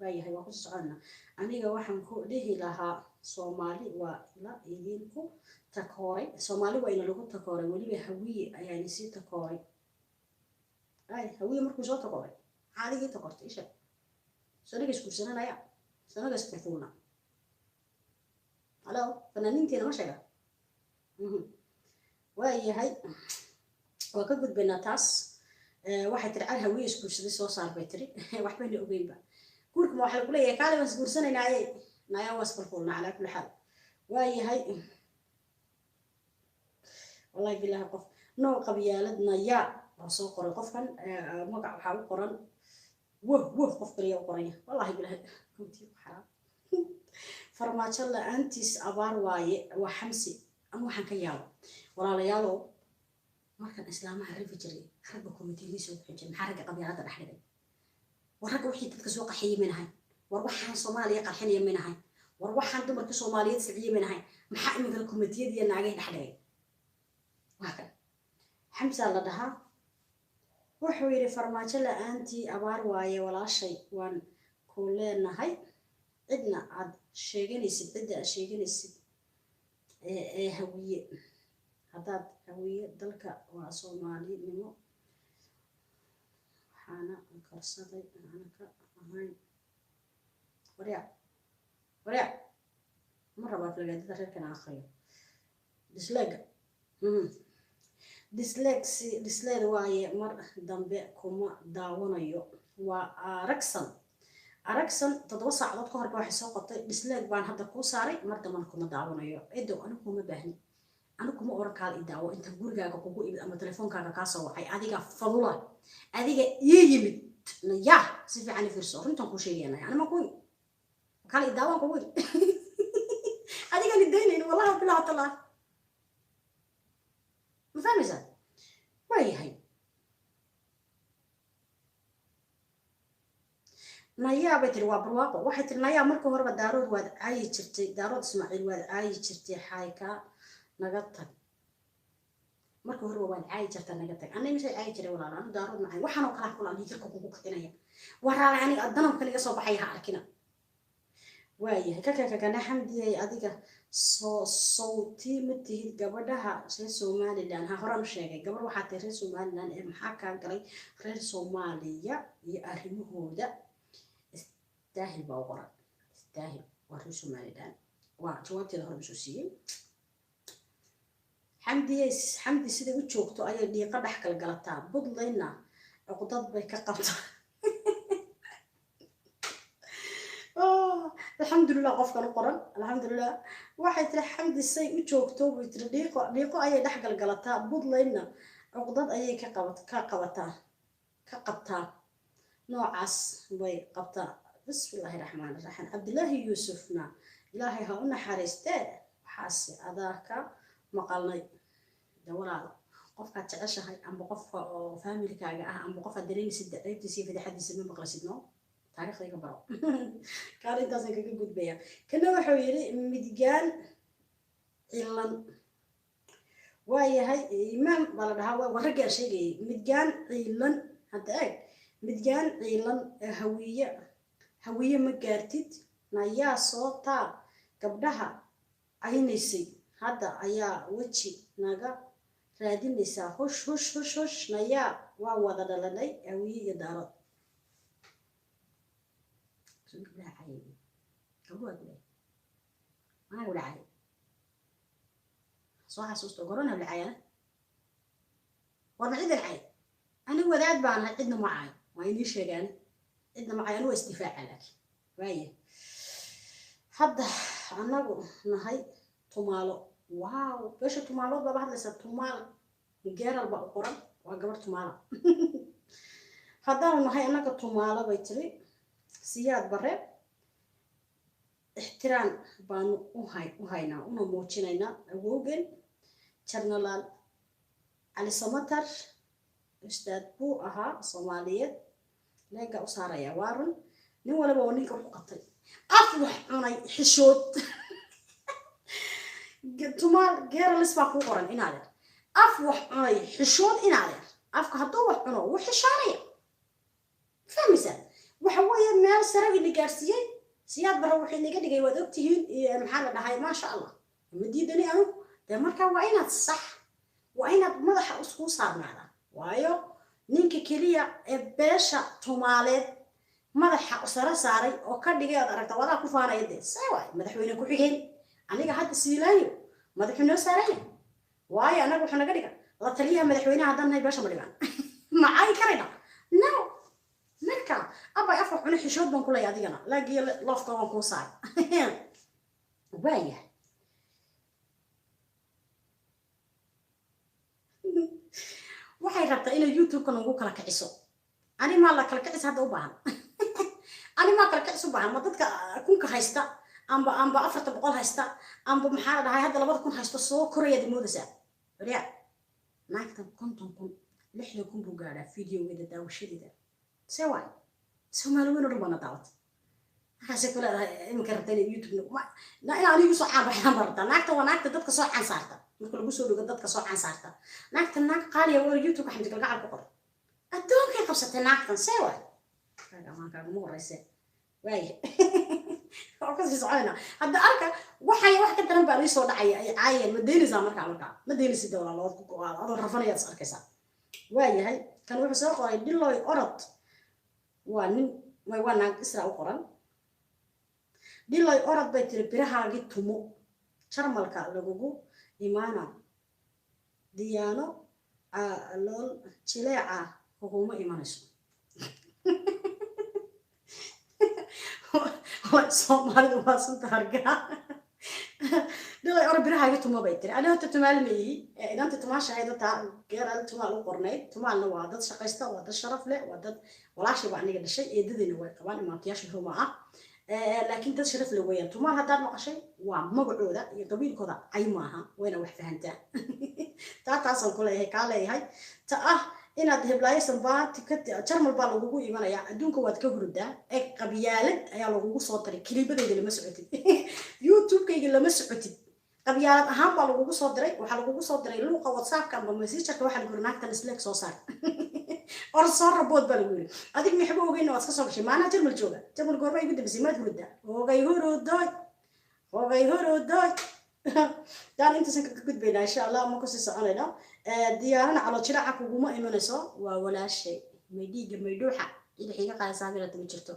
waayahay waa ku soconaa aniga waxaan ku dhihi lahaa Soomaali waa ila idinku takooray Soomaali waa ina lagu takooray waliba hawiye ayaa si takooray ay hawiye markuu soo takooray xaaligii takoortay isha sanaga isku sananaya sanaga isfurfuna halo fanaaniinteena ma sheega waayahay waa ka gudbaynaa taas waxay tiri car hawiye isguursaday soo saar bay tiri waxbayna ogeynba guurka ma waxa lagu leeyahay kaale waan isguursanaynaye nayaa waa isbalfulna calaa kulli xaal waayahay wallahi bilahi qof nooc qabyaalad nayaa waa soo qoray qofkan magac waxaa u qoran wah qof kaliya u qoranya wallahi bilahi kuntii xaraam farmaajo la-aantiis abaar waaye waa xamsi ama waxaan ka yaabo walaalayaalow markan islaamaha rifi jiray ragga komitiyadiisa u xijin maxaa ragga qabyaalada dhex dhigay war ragga wixii dadka soo qaxiyey minahay war waxaan soomaaliya qarxinaya minahay war waxaan dumarka soomaaliyeed siciyey minahay maxaa iminka komitiyadiiya naagay dhex dhigay waa kan xamsaa la dhahaa wuxuu yidhi farmaajo la-aantii abaar waaye walaashay waan ku leenahay cidna aad sheeganaysid cidda aad sheeganaysid ee hawiye haddaad hawiye dalka waa soomaalinimo waxaana karsaday aan ka ahayn waryaa ma rabaa flagaadada reerkan akhriyo disleeg waaye mar dambe kuma daawanayo waa aragsan 7 saacadood ka horba waxay soo qotay disleeg baan hadda kuu saaray mar damban kuma daawanayo cido anigu kuma baahni anigu kuma oran kaal i daawo inta gurigaaga kugu imid ama telefoonkaaga kaa soo wacay adiga fadula adiga ii yimid ya si fiican fiirso runtan ku sheegaynaa anima ku kaal i daawan kugu adiga ni daynayno wallahi billahi taala ma fahmaysaa waayahay nayaa bay tiri waa barwaaqo waxay tiri nayaa marka horeba daarood waad caayi jirtay daarood ismaaciil waad caayi jirtay xayka naga tag marka horeba waad caayi jirtay naga tag anay misay caayi jiray walaal anu daarood macay waxaan oo kala kulan jirka kugu kicinaya waraale aniga danabka liga soo baxay ha arkina waayahay kakana xamdiyay adiga sawtii ma tihid gabadhaha reer somaliland ha horaan sheegay gabar waxaa tahay reer somaliland ee maxaa kaa galay reer soomaaliya iyo arrimahooda istaahil baa u qoran istaahil waa reer somaliland waa jawaabteeda hore usoo siiyey xamdi siday u joogto ayay dhiiqa dhex galgalataa buntlandna cuqdad bay ka qabtaa alxamdulilah qofkan u qoran alxamdulilah waxay tiri xamdi say u joogto way tiri dhiiqo ayay dhex galgalataa buntlandna cuqdad ayay ka qabtaa noocaas bay qabtaa bismillahi raxmaani raxiim cabdilaahi yuusufna ilaahay ha u naxariistee waxaase adaa ka maqalnay dawalaada qofkaad jeceshahay amba qofka oo faamilkaaga ah amba qofaad dareemaysid daciibtiisa iyo fadaxadiisa ma maqlasid no taariikhdayga baro kaal intaasan kaga gudbaya kana wuxuu yidhi midgaan cilan waayahay imaam baa la dhahaa waa raggaa sheegayay midgaan ciilan hadda eeg midgaan ciilan hawiye ma gaartid nayaa soo taa gabdhaha aynaysay hadda ayaa weji naga raadinaysaa hush nayaa waa wada dhalanay hawiye iyo daarad soo xasuusto gorona lacayana warna ciidan cay ani wadaad baan cidna ma cay waa inii sheegaan cidna ma cay anu waa isdifaaca laakiin waaye hadda anagu nahay tumaalo waaw beesha tumaalood baba hadlaysaa tumaal geeral baa u qoran waa gabar tumaala haddaanu nahay annaga tumaalo bay tiri siyaad bare ixtiraam baanu u haynaa una muujinaynaa awowgen jarnalaal cali samatar ustaad buu ahaa soomaaliyeed leega u saaraya waa run nin waliba oo ninka ku qatay af wax cunay xishood tumaal geeralis baa kuu qoran inaadeer af wax cunay xishood inaadeer afka hadduu wax cuno wuu xishoonaya fahmaysaa waxa weeye meel sare ina gaarsiiyey siyaad bara waxay naga dhigay waad ogtihiin maxaa la dhahay maasha allah ma diidani anugu dee markaa waa inaad sax waa inaad madaxa isku saarnaada waayo ninka keliya ee beesha tumaaleed madaxa sare saaray oo ka dhigay aad aragta wadaa ku faanaya dee see waay madaxweyne ku xigeen aniga hadda siilaayo madaxu noo saaraya waayo anaga wuxuu naga dhiga la taliyaha madaxweynaha haddaan nahay beesha ma dhigaan macay karayna no marka abay afar cuna xishood baan ku leeyahay adigana laagiyo lofka waan kuu saar waaya waxay rabtaa inay youtube-kan ugu kala kiciso ani maa la kala kicis hadda u baahan ani maa kala kicis u baahan ma dadka kunka haysta amba 400 haysta amba maxaa la dhahay hadda 2000 haysto soo koraya moodaysaa riya naagtan 50,000 buu gaadhaa videogeeda daawashadeeda see waay Soomaali weyn oo dhan bana daawat waxaase kula iminka rabtaa inay youtube na ina anigu soo caabaxaan barta naagta waa naagta dadka soo caan saarta marka lagu soo dhigo dadka soo caan saarta naagta naag qaaliya oo youtube xamdi galgacal ku qor adoonkay qabsatay naagtan see waay kaga ma horeyse waay oo ka sii soconayna hadda arka waxay wax ka daran baa la soo dhacay ay caayeen ma deynaysaa ma deynaysid dawlad ku go'aan adoo rafanaya arkaysaa waayahay kan wuxuu soo qoray Diloy orod waa nin waa naag isra u qoran Diloy orod bay tiri birahaagi tumo jarmalka lagugu imaana diyaano lool jileeca hukuma imanayso Soomaalidu waa sunta hargaa Diloy orod birahaagi tumo bay tiri ana horta tumaalmay inanta tumaasha hayda taa geeral tumaal u qornay tumaalna waa dad shaqaysta waa dad sharaf leh waa dad walaashi baa aniga dhashay eedadina way qabaan imaantiyaasha Roma ah laakiin dad sharaf leh weeyaan tumaal hadda maqashay waa magacooda iyo qabiilkooda ay maaha wayna wax fahantaa taasoo kale ay ka leeyahay ta inaad heblaaysan baati ka jarmal baa lagugu imanaya adduunka waad ka hurdaa ee qabyaalad ayaa lagugu soo taray kilibadayda lama socotid youtube-kayga lama socotid qabyaalad ahaan baa lagugu soo diray waxa lagugu soo diray luuqa whatsapp-ka amba messenger-ka waxa lagu naagtan slack soo saar or soo rabood baa lagu yiri adig maxba ogeyn waad ka soo gashay maana jarmal jooga jarmal goorma igu dambeysay maad hurdaa ogay horodoy daan intasan ka gudbayna insha Allah ma ku sii soconayna diyaarana calo jilaaca kuguma imanayso waa walaashay meediga meeduuxa ilaahiga qaaysaa meel aad jirto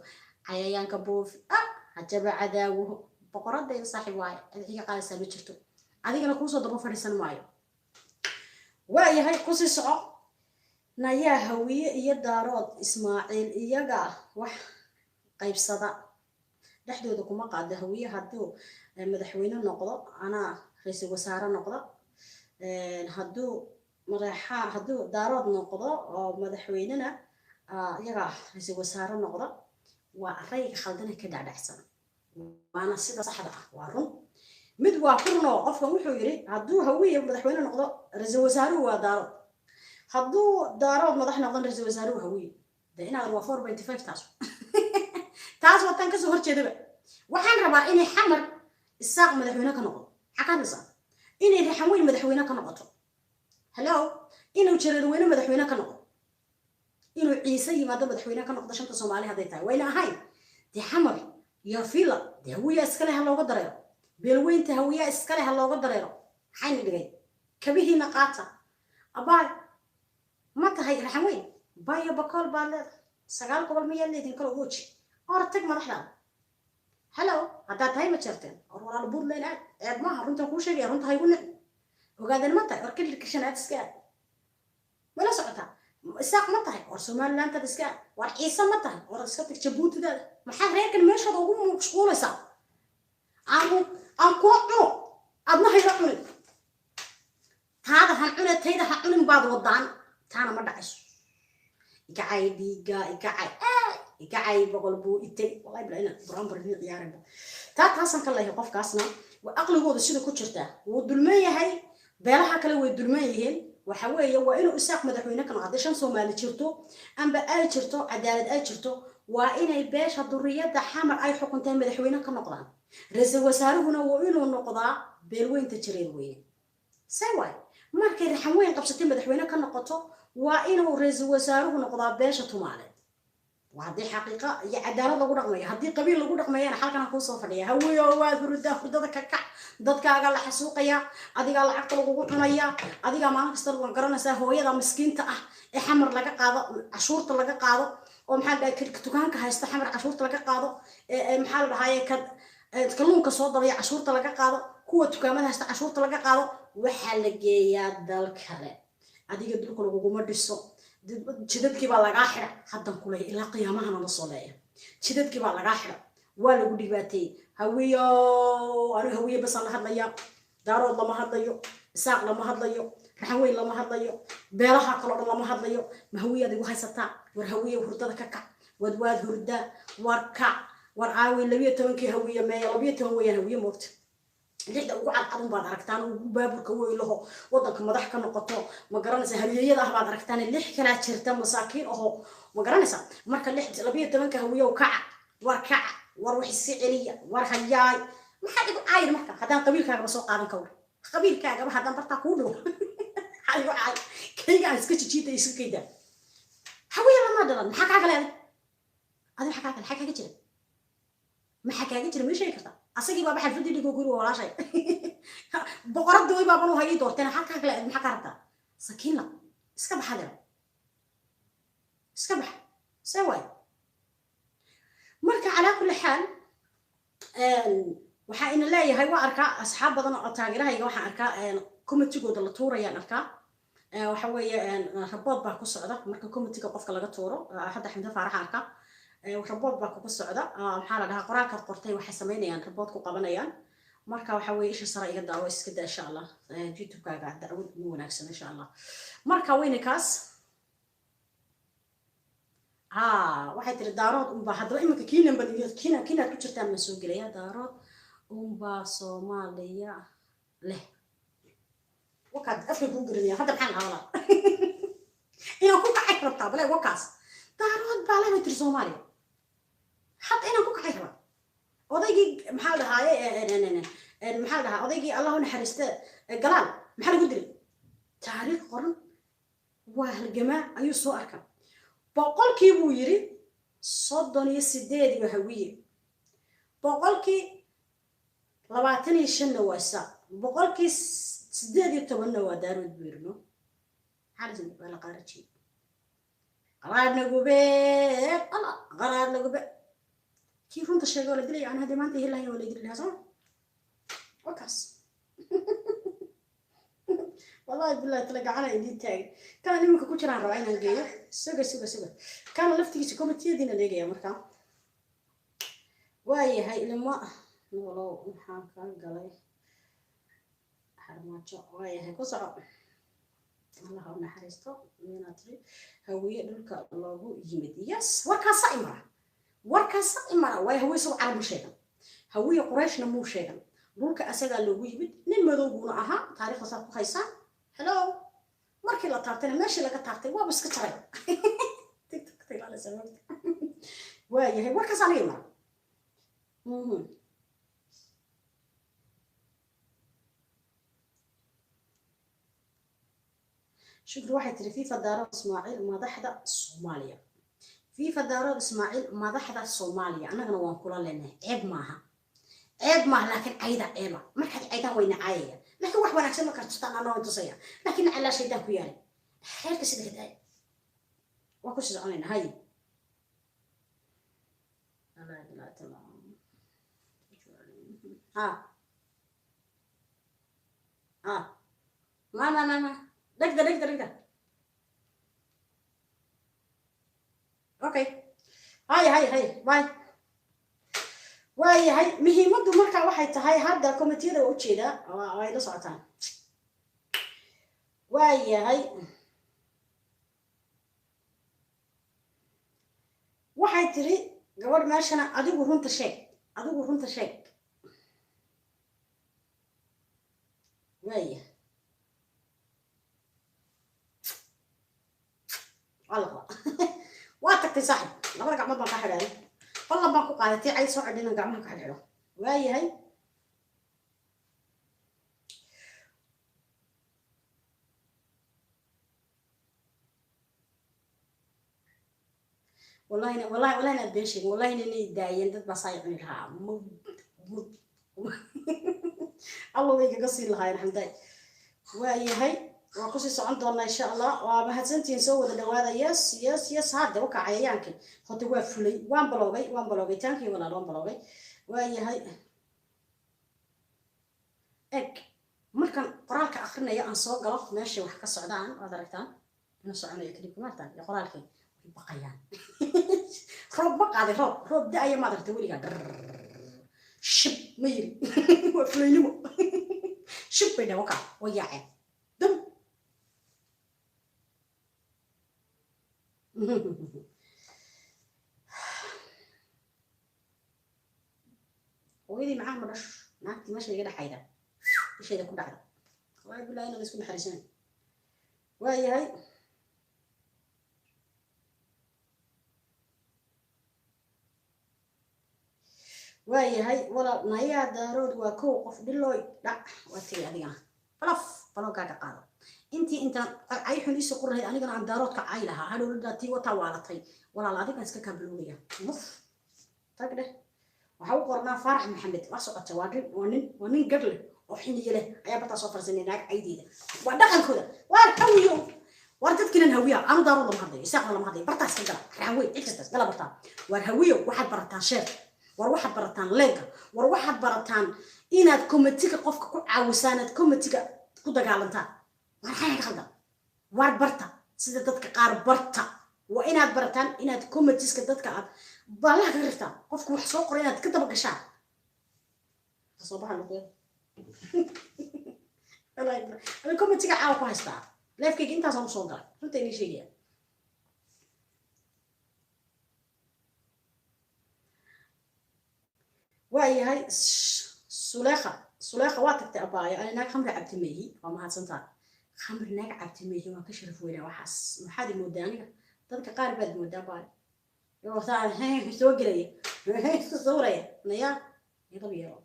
cayayaanka boof hajaba cadaawo boqoradayda saaxiib waay ilaahiga qaaysaa ma jirto adigana ku soo daba fadhiisan maayo waayahay ku sii soco nayaa hawiye iyo daarood Ismaaciil iyaga wax qaybsada dhaxdooda kuma qaada hawiye haduu madaxweyne noqdo ana ra'iisul wasaare noqdo haduu daarood noqdo oo madaxweynena iyaga ra'iisul wasaare noqdo waa arayga khaldan ka dhacsan waana sida saxda ah waa run mid waa furno qofka wuxuu yiri haduu hawiye madaxweyne noqdo ra'iisul wasaare waa daarood haduu daarood madax noqdo ra'iisul wasaare hawiye inaad waa 4.5 taas watan ka soo horjeedaba waxaan rabaa inay xamar isaaq madaxweyne ka noqdo xaqanisa inay raxweyn madaxweyne ka noqoto hello inuu jareerweyne madaxweyne ka noqdo inuu ciise yimaado madaxweyne ka noqdo shanta Soomaali haday tahay wayna ahay di xamar iyo fila di hawiya iskale ha looga dareero beelweynta hawiya iskale ha looga dareero xayna dhigay kabihiina qaata abaay ma tahay raxweyn bayo bakool baa leed 9 gobol ma yeelin kala ooji ortag madaxda hello hadda tahay ma jirteen or walaal buurleena eed ma runta ku sheegay runta hay gunne ogaadeen ma tahay or kilka shanaad iska wala socota isaaq ma tahay or Soomaaliland tad iska war ciise ma tahay or iska tag Jabuutida maxaa reerkan meeshooda ugu mashquulaysa aan ku cunno adna hayra cunin taada han cunay tayda ha cunin baad wadaan taana ma dhacayso igacay diiga igacay boqol buu itay wallahi bilaa ina brambar ni ciyaarayba taasan kala yahay qofkaasna waa aqligooda sida ku jirta wuu dulman yahay beelaha kale way dulman yihiin waxa weeye waa inuu isaaq madaxweyne ka noqdo shan Soomaali jirto amba ay jirto cadaalad ay jirto waa inay beesha duriyada xamar ay xukuntaan madaxweyne ka noqdaan ra'iisul wasaaruhuna waa inuu noqdaa beelweynta jireed weeye sawa markay raxweyn qabsatay madaxweyne ka noqoto waa inuu ra'iisul wasaaruhu noqdaa beesha Tumaale وهذه حقيقة يا عدالة لو رقمي هذه قبيل لو رقمي أنا حالك أنا خوصو فديا هو يواد فردا كك ضدك على حسوقيا أديك على عقل وقطنيا أديك ما نقصر وقرنا سهو يدا مسكين تأه حمر لك قاضي عشورة لك قاضي ومحل كتوكان كهيستحمر عشورة لك قاضي محل هاي تكلم كصوت ضيع عشورة لك قاضي kuwa dukaamada hasta cashuurta laga qaado waxaa la geeyaa dal kale adiga dulka laguguma dhiso jidadkii baa lagaa xidha haddan kuley ilaa qiyaamahana la soo leeya jidadkii baa lagaa xidha waa lagu dhibaateeyey hawiyo anigu hawiye basaan la hadlaya daarood lama hadlayo isaaq lama hadlayo raxan weyn lama hadlayo beelaha kaloo dhan lama hadlayo ma hawiye adigu haysataa war hawiye hurdada ka kac waad hurdaa war kac war aawi 12 hawiye meeya 12 weeyaan hawiye moogta lixda ugu cadcadun baad aragtaan ugu baaburka weylaho wadanka madax ka noqoto ma garanaysa halyeeyada ah baad aragtaan lix kala jirta masaakiin oo ma garanaysa marka 12 hawiye kac war wax si celiya war hayaay maxaa igu caayir marka hadaan qabiilkaaga soo qaadan ka war qabiilkaaga hadaan barta ku dhow hayo caay kayga iska jijiida iska kayda hawiye lama dhalan maxaa kaaga leeyahay adi maxaa kaaga jira maxaa kaaga jira ma sheegi kartaa asagii baa baxal fadhi dhigo guri walaashay boqorada way baa banu hayay doorteen halka kale maxaa ka rabtaa sakiina iska baxadeen iska bax saway marka ala kulli xaal waxa ina leeyahay waa arkaa asxaab badan oo taageerahayga waxaan arkaa committee-gooda la tuurayaan arkaa waxa weeye rabood baa ku socda marka committee-ga qofka laga tuuro hadda xamda faarax arkaa rabood baa ku socda maxaa la dhahaa qoraalka qortay waxay sameynayaan rabood ku qabanayaan marka waxa weeye isha sare iga daawo iska daa insha Allah youtube-kaaga dacwad ugu wanaagsan insha Allah marka weynikaas waxay tiri daarood unba hadaba iminka kiinan badiyo kiinaad ku jirtaan ma soo gelaya daarood unba Soomaaliya leh wakaad afka ku garanaya hadda maxaan hawla inaan ku kacay rabtaa bale wakaas daarood baa leh tiri Soomaaliya حتى أنا كوك حيرة وضيجي محل هاي محل ها وضيجي الله نحرسته قلال محل قدري تاريخ قرن وهالجماعة أيو سو أركب بقول كي بويري صدني السداد وهوية بقول كي لبعتني الشن واسع بقول كي سداد يتمنى ودار وتبيرنو حارس ولا قارتشي قرار نجوبه الله قرار نجوبه كيف انت الشيء ولا دلي عن هذه ما انت هي اللي ولا يدري لها صح وكاس والله بالله تلقى على يدي تاعي كان لما كنت انا راينا نجيه سوق كان لفتي سكوم تيدينا نجيه مركا واي هاي لما والله maxaan ka galay xarmaajo waay hay ku soco Allah ha naxariisto meena tiri hawiye dhulka loogu yimid yes warkaas imara way hawiye soo carab sheegan hawiye qurayshna muu sheegan dhulka asaga loogu yimid nin madowguna aha taariikhda saad ku haysan hello markii la taabtay meeshii laga taabtay waa iska taray tiktok la sameeyay waay warkaas aniga imara شكرا واحد تري في فدارات إسماعيل مدحدة الصومالية في فدارات إسماعيل مدحدة الصومالية أنا كنا وانقولا لنا عيب معها لكن عيبة ما كانت عيبة وين عاية لكن واحد وانا أحسن ما كانت تستطيع أنا وانتصير لكن على شيء ده كيالي خير كسيدة كده وكوش زعلنا هاي لا تمام ما نقدر اوكي هاي باي واي هاي مهمته marka waxay tahay hadda committee-da u jeeda way la socotaan waayahay waxay tiri gabadh meeshana adigu runta sheeg waayahay الله واتك صاحب لما رجع مطبخ حلال والله ما كو قالتي عايز صعد لنا قاع ما حلال واي هي والله انا بيشي والله اني داين دد بصايع لها الله ويك قصي لها الحمد لله واي هي وكوسي سعند الله إن شاء الله ومهتنتين سووا الدوادة يس هذا وقع عيانك خطوا فلي وان بلوغي تانكي ولا لون بلوغي وهي هاي eg markan qoraalka akrinaya aan soo galo meesha wax ka socdaan waad aragtaan inuu soconayo kadib maartaan iyo qoraalkay way baqayaan roob ma qaaday roob da-aya maad aragta weligaa shib ma yiri waa fulaynimo shib bay dhawa kaa way yaaceen dam hooyadii macaan ma dhasho naagtii meesha iga dhexayda ishayda ku dhacda wallahi billahi inaad isku naxariisanay waayahay waayahay walaal nayaa daarood waa kow qof dhilooy dhac waa tiri adigana balaf balogaaga qaado intaan cay xun iisa ku lahayd anigana aan daaroodka cay lahaa hadhowladaa tii wataa waalatay walaal adigan iska kaabaloogayaa muf tag dheh waxaa u qornaa faarax maxamed waa socota waa nin gar leh oo xiniye leh ayaa bartaa soo farsanay naag caydeeda waa dhaqankooda waa hawiyo war dadkinan hawiya anu daarood lama hadlayo isaaqna lama hadlayo bartaa iska gala raawey cid kastaas gala bartaa waar hawiyo waxaad barataan sheer war waxaad barataan leenka war waxaad barataan inaad komitiga qofka ku caawisaan aad komitiga ku dagaalantaan war xayaga khaldan war barta sida dadka qaar barta waa inaad barataan inaad komitiska dadka aad baalaha ka rirtaan qofku wax soo qoray inaad ka daba gashaan soo baxan noqdo ana komitiga caawa ku haystaa leefkayga intaasaan usoo galay runta inii sheegaya waayahay suleekha waa tagtay abaayo ani naag khamri cabtimeeyi waa mahadsantaa khamri naag cabtimeeyi waan ka sharaf weynaa waxaas maxaad imoodaa aniga dadka qaar baad moodaa abaayo yoo soo gelaya sawiraya naya yadab yeelo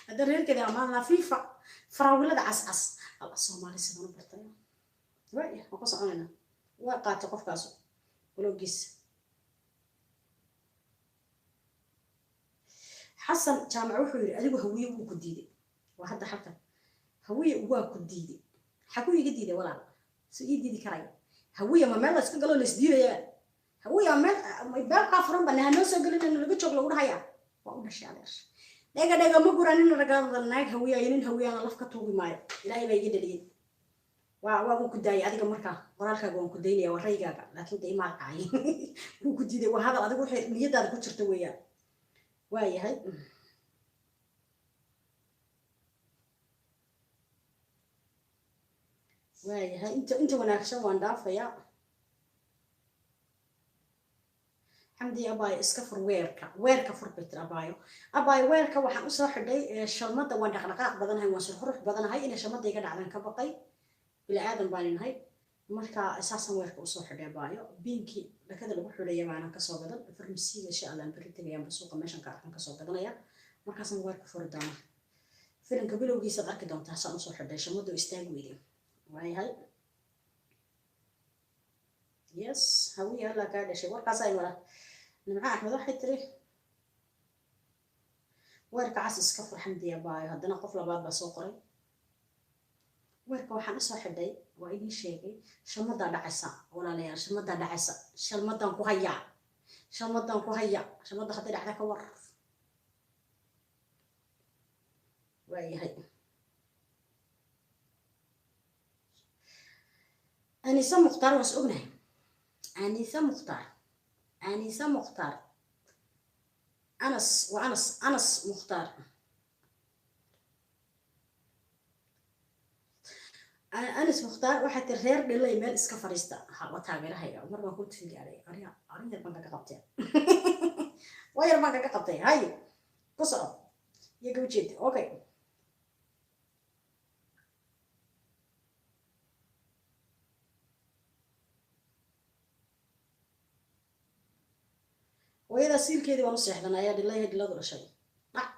hadda reerkeeda amaanaa fiifa faraawilada cascas alla soomaali sidaan u bartay waaya waan ka soconayna waa qaatay qofkaas walowgiisa xasan jaamac wuxuu yiri adigu hawiye wuu ku diiday waa hadda halkan hawiye waa ku diiday xaguu iga diiday walaal si ii diidi karaya hawiye ma meel la iska galo la isdiidaya hawiye meel ka furan bana noo soo galin laga joog lagu dhahaya waa u dhashay adeer dhega ma guranin ragada naag hawiye inin hawiyana laf ka tuugi maayo ilaahay baa iga dhaliyay waa ku daayay adiga markaa qoraalkaaga waan ku daynaya waa raygaaga laakiin day maal kacay wuu ku diiday waa hadal adigu waxay niyadaada ku jirta weeyaan waayahay waayahay inta wanaagsan waan dhaafayaa xamdi abaayo iska fur weerka fur bitir abaayo weerka waxaan usoo xidhay shalmada waan dhaqdhaqaaq badanahay waan soo qurux badanahay inay shalmada iga dhacdan ka baqay bila aadan baan nahay marka asaasan weerka usoo xidhay abaayo biinki dhakada lagu xidhaya baan kasoo gadan farmasiga insha Allah bari tagayaan suuqa meeshan ka arkan kasoo gadanaya markaasna weerka fur doona filimka bilowgiisa arki doontaa saan usoo xidhay shalmadu istaag weeyay waayahay yes hawiye alla ka dhashay warkaas ay mara nimca axmed waxay tiri weerka cas iska fur xamdi abaayo haddana qof labaad baa soo qoray weerka waxaan usoo xidhay waa idin sheegay shalmadaa dhacaysa walaalayaal shalmadaa dhacaysa shalmadan ku haya shalmada hadday dhacda ka war waayahay anisa mukhtaar waan is ognahay anisa mukhtaar anas mukhtaar anas mukhtaar waxaa tir reer dhilay meel iska fariista waa taageerahaya mar baan ku tigaaray arin yar baan kaga qabtay waa yar baan kaga qabtay hay ku soco iyo gawjeeda okay ويدا سيلكيدي وانو سيخدان ayaa dhilay dhiladu dhashay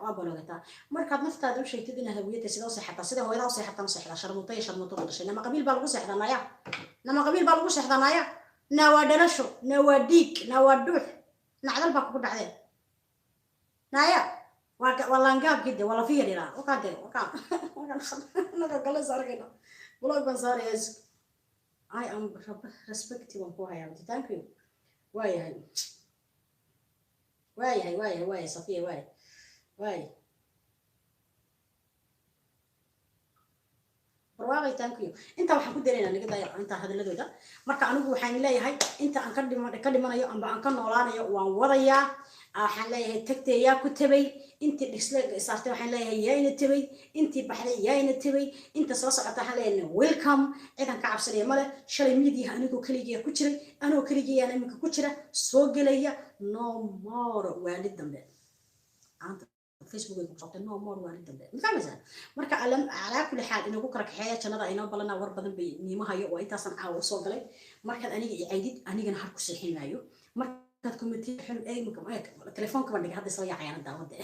waa balogata markaad naftaada u sheegtid inaad hawiyada sida u seexataa sida hooyada u seexataa seexda sharmutay sharmuto dhashay nama qabiil baa lagu seexdanaya na waa dhalasho na waa dhiig na waa dhuux nacdal baa kugu dhacdeen naya waa langaab gide wala fiirina wakaade naga gala sargayna blog ban saarayas I am respecting on ku hayaa thank you waayahay واي صفية واي barwaaqay taankiyo inta waxaan ku dareynaa naga daayay inta hadalladooda marka anigu waxaan leeyahay inta aan ka dhimanayo amba aan ka noolaanayo waan wadayaa waxaan leeyahay tagteeyaa ku tabay intii dhislag saartay waxaan leeyahay yaa ina tabay intii baxday yaa ina tabay inta soo socota waxaan leeyahay welcome ciidan ka cabsanaya male shalay midiyaha anigoo kaligiya ku jiray anoo kaligiyaan iminka ku jira soo gelaya no more waalid dambe Facebook ay ku qabtay no more waalid dambe mafahmaysaa marka ala kulli xaal inagu kala kaxeeya jannada inoo balana war badan bay niimahayo waa intaasan caawa soo galay markaad aniga i caydid anigana har ku seexinayo markaad committee xil ay telefoonka bandhiga hadda soo yaacayaan daawada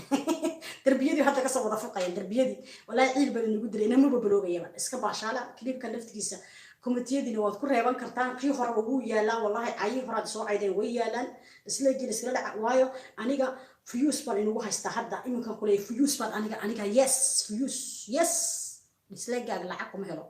darbiyadii hadda ka soo wada fuqayaan darbiyadii walaa ciil bal nagu diray inama babaloogayaba iska baashaala klibka laftigiisa committee-diina waad ku reeban kartaan kii hore ugu yaalaan wallahi ayii hore soo caydeen way yaalaan isla jil isla dhac waayo aniga fuyus baan inagu haystaa hadda iminkan kuley fuyus baan aniga yes fuyus yes isla gaag lacag kuma helo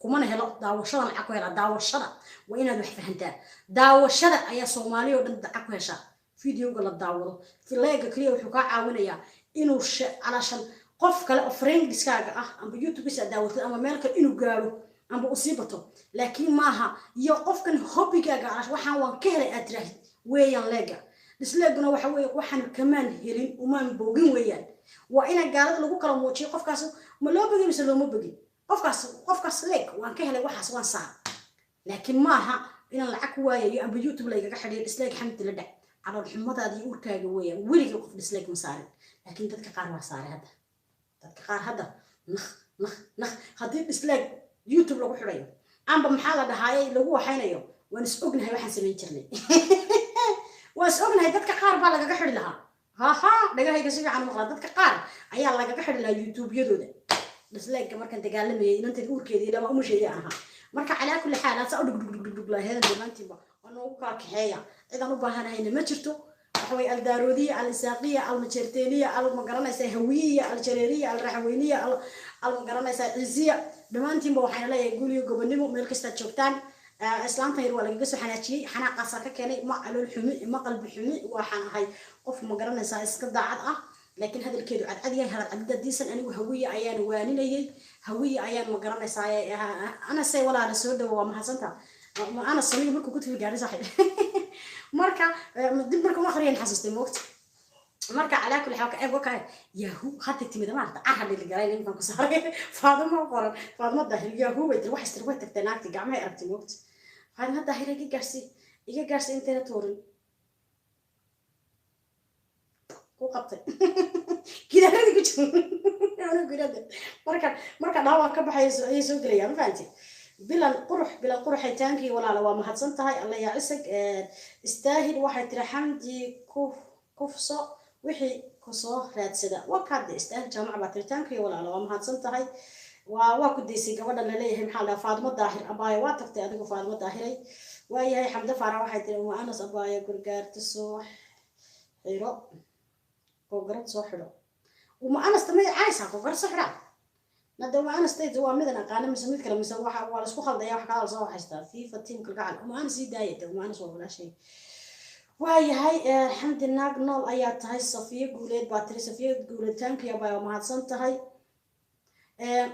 kumana helo daawashada lacag ku hela daawashada waa inaad wax fahantaan daawashada ayaa Soomaaliya oo dhan lacag ku hesha videoga la daawado fileega kaliya wuxuu ka caawinayaa inuu alashan qof kale oo friendskaaga ah amba YouTube-isa daawatay ama meel kale inuu gaaro amba usiibato laakiin maaha iyo qofkan hobbigaaga waxaan waan ka helay aad tiraahid weeyaan leega isleeguna waxa weeye waxaan kamaan helin umaan boogin weeyaan waa ina gaalada lagu kala muujiyo qofkaas ma loo bogin mise looma bogin qofkaas leeg waan ka helay waxaas waan saar laakiin maaha inaan lacag ku waayayo amba YouTube laygaga xidhiir isleeg xamdi la dhac calool xumadaadii urkaaga weeyaan weligii qof isleeg ma saarin laakiin dadka qaar waa saaray hadda dadka qaar hadda nakh haddii isleeg YouTube lagu xidhayo amba maxaa la dhahaayay lagu waxaynayo waan is ognahay waxaan samayn jirnay waan is ognahay dadka qaar baa lagaga xidhi lahaa ha dhagahayga si fiican maqla dadka qaar ayaa lagaga xidhi lahaa YouTube-yadooda isleegga markaan dagaalamayay inantan uurkeedii dhama umusheeya ahaa marka calaa kulli xaal aad saa u dhugdhugdhugdhug lahayd dhammaantiiba waa noogu kala kaxeeya cidaan u baahanahayna ma jirto waxaway aldaroodiya al-isaaqiya al-majeerteeliya al-magaranaysa hawiyiya al-jareeriya al-raxweyniya al-magaranaysa ciisiya dhammaantiinba waxayna leeyahay guliyo gobonimo meel kastaad joogtaan islaamtan yar waa lagaga soo xanaajiyey xanaaqaasaa ka keenay ma calool xumi ma qalbi xumi waxaan ahay qof magaranaysaa iska daacad ah laakiin hadalkeedu cadcad yahay hadal cadadiisan anigu hawiye ayaan waaninayay hawiye ayaan magaranaysaa ana say walaala soo dhawo waa mahadsanta ana samiyo markuu ku tafi gaari saaxiib marka dib marka ma akhriyan xasuustay moogta marka calaa kulli xaal eego ka yahu hadda timid maarta ahad la galay intaan ku saaray faadimo qoran faadimo daahir yahu way wax istir way tagtay naagti gacmaha aragtay moogta faadimo daahir iga gaarsi inteena toorin ku qabtay gidaarada ku jiro ana gurada marka dhaawa ka baxayso ay soo galayaan faanti bilan qurux haytaankii walaala waa mahadsan tahay alla yaa isag istaahil waxay tiri xamdi kufso wixii ku soo raadsada wakaad istaahil jaamac baa tirtaankii walaala waa mahadsan tahay waa ku deysay gabadha la leeyahay maxaa la Faadimo Daahir abaaya waa tagtay adigu Faadimo Daahiray waayahay xamda faara waxay tiri waa anas abaaya gurgaarta soo xiro قررت صحرا وما أنا استمع عايزة قررت صحرا ندم أنا استيت هو مدنا قانا مسميت كلام مسوي ولا سكو خلد يا حكا صوا حستا في فتيم كل قاعد وما أنا زيد دايت وما أنا سوى ولا شيء وهي هاي الحمد لله نول أيات هاي صفية قولت باتري صفية قولت تانك يا باي وما هتصنت هاي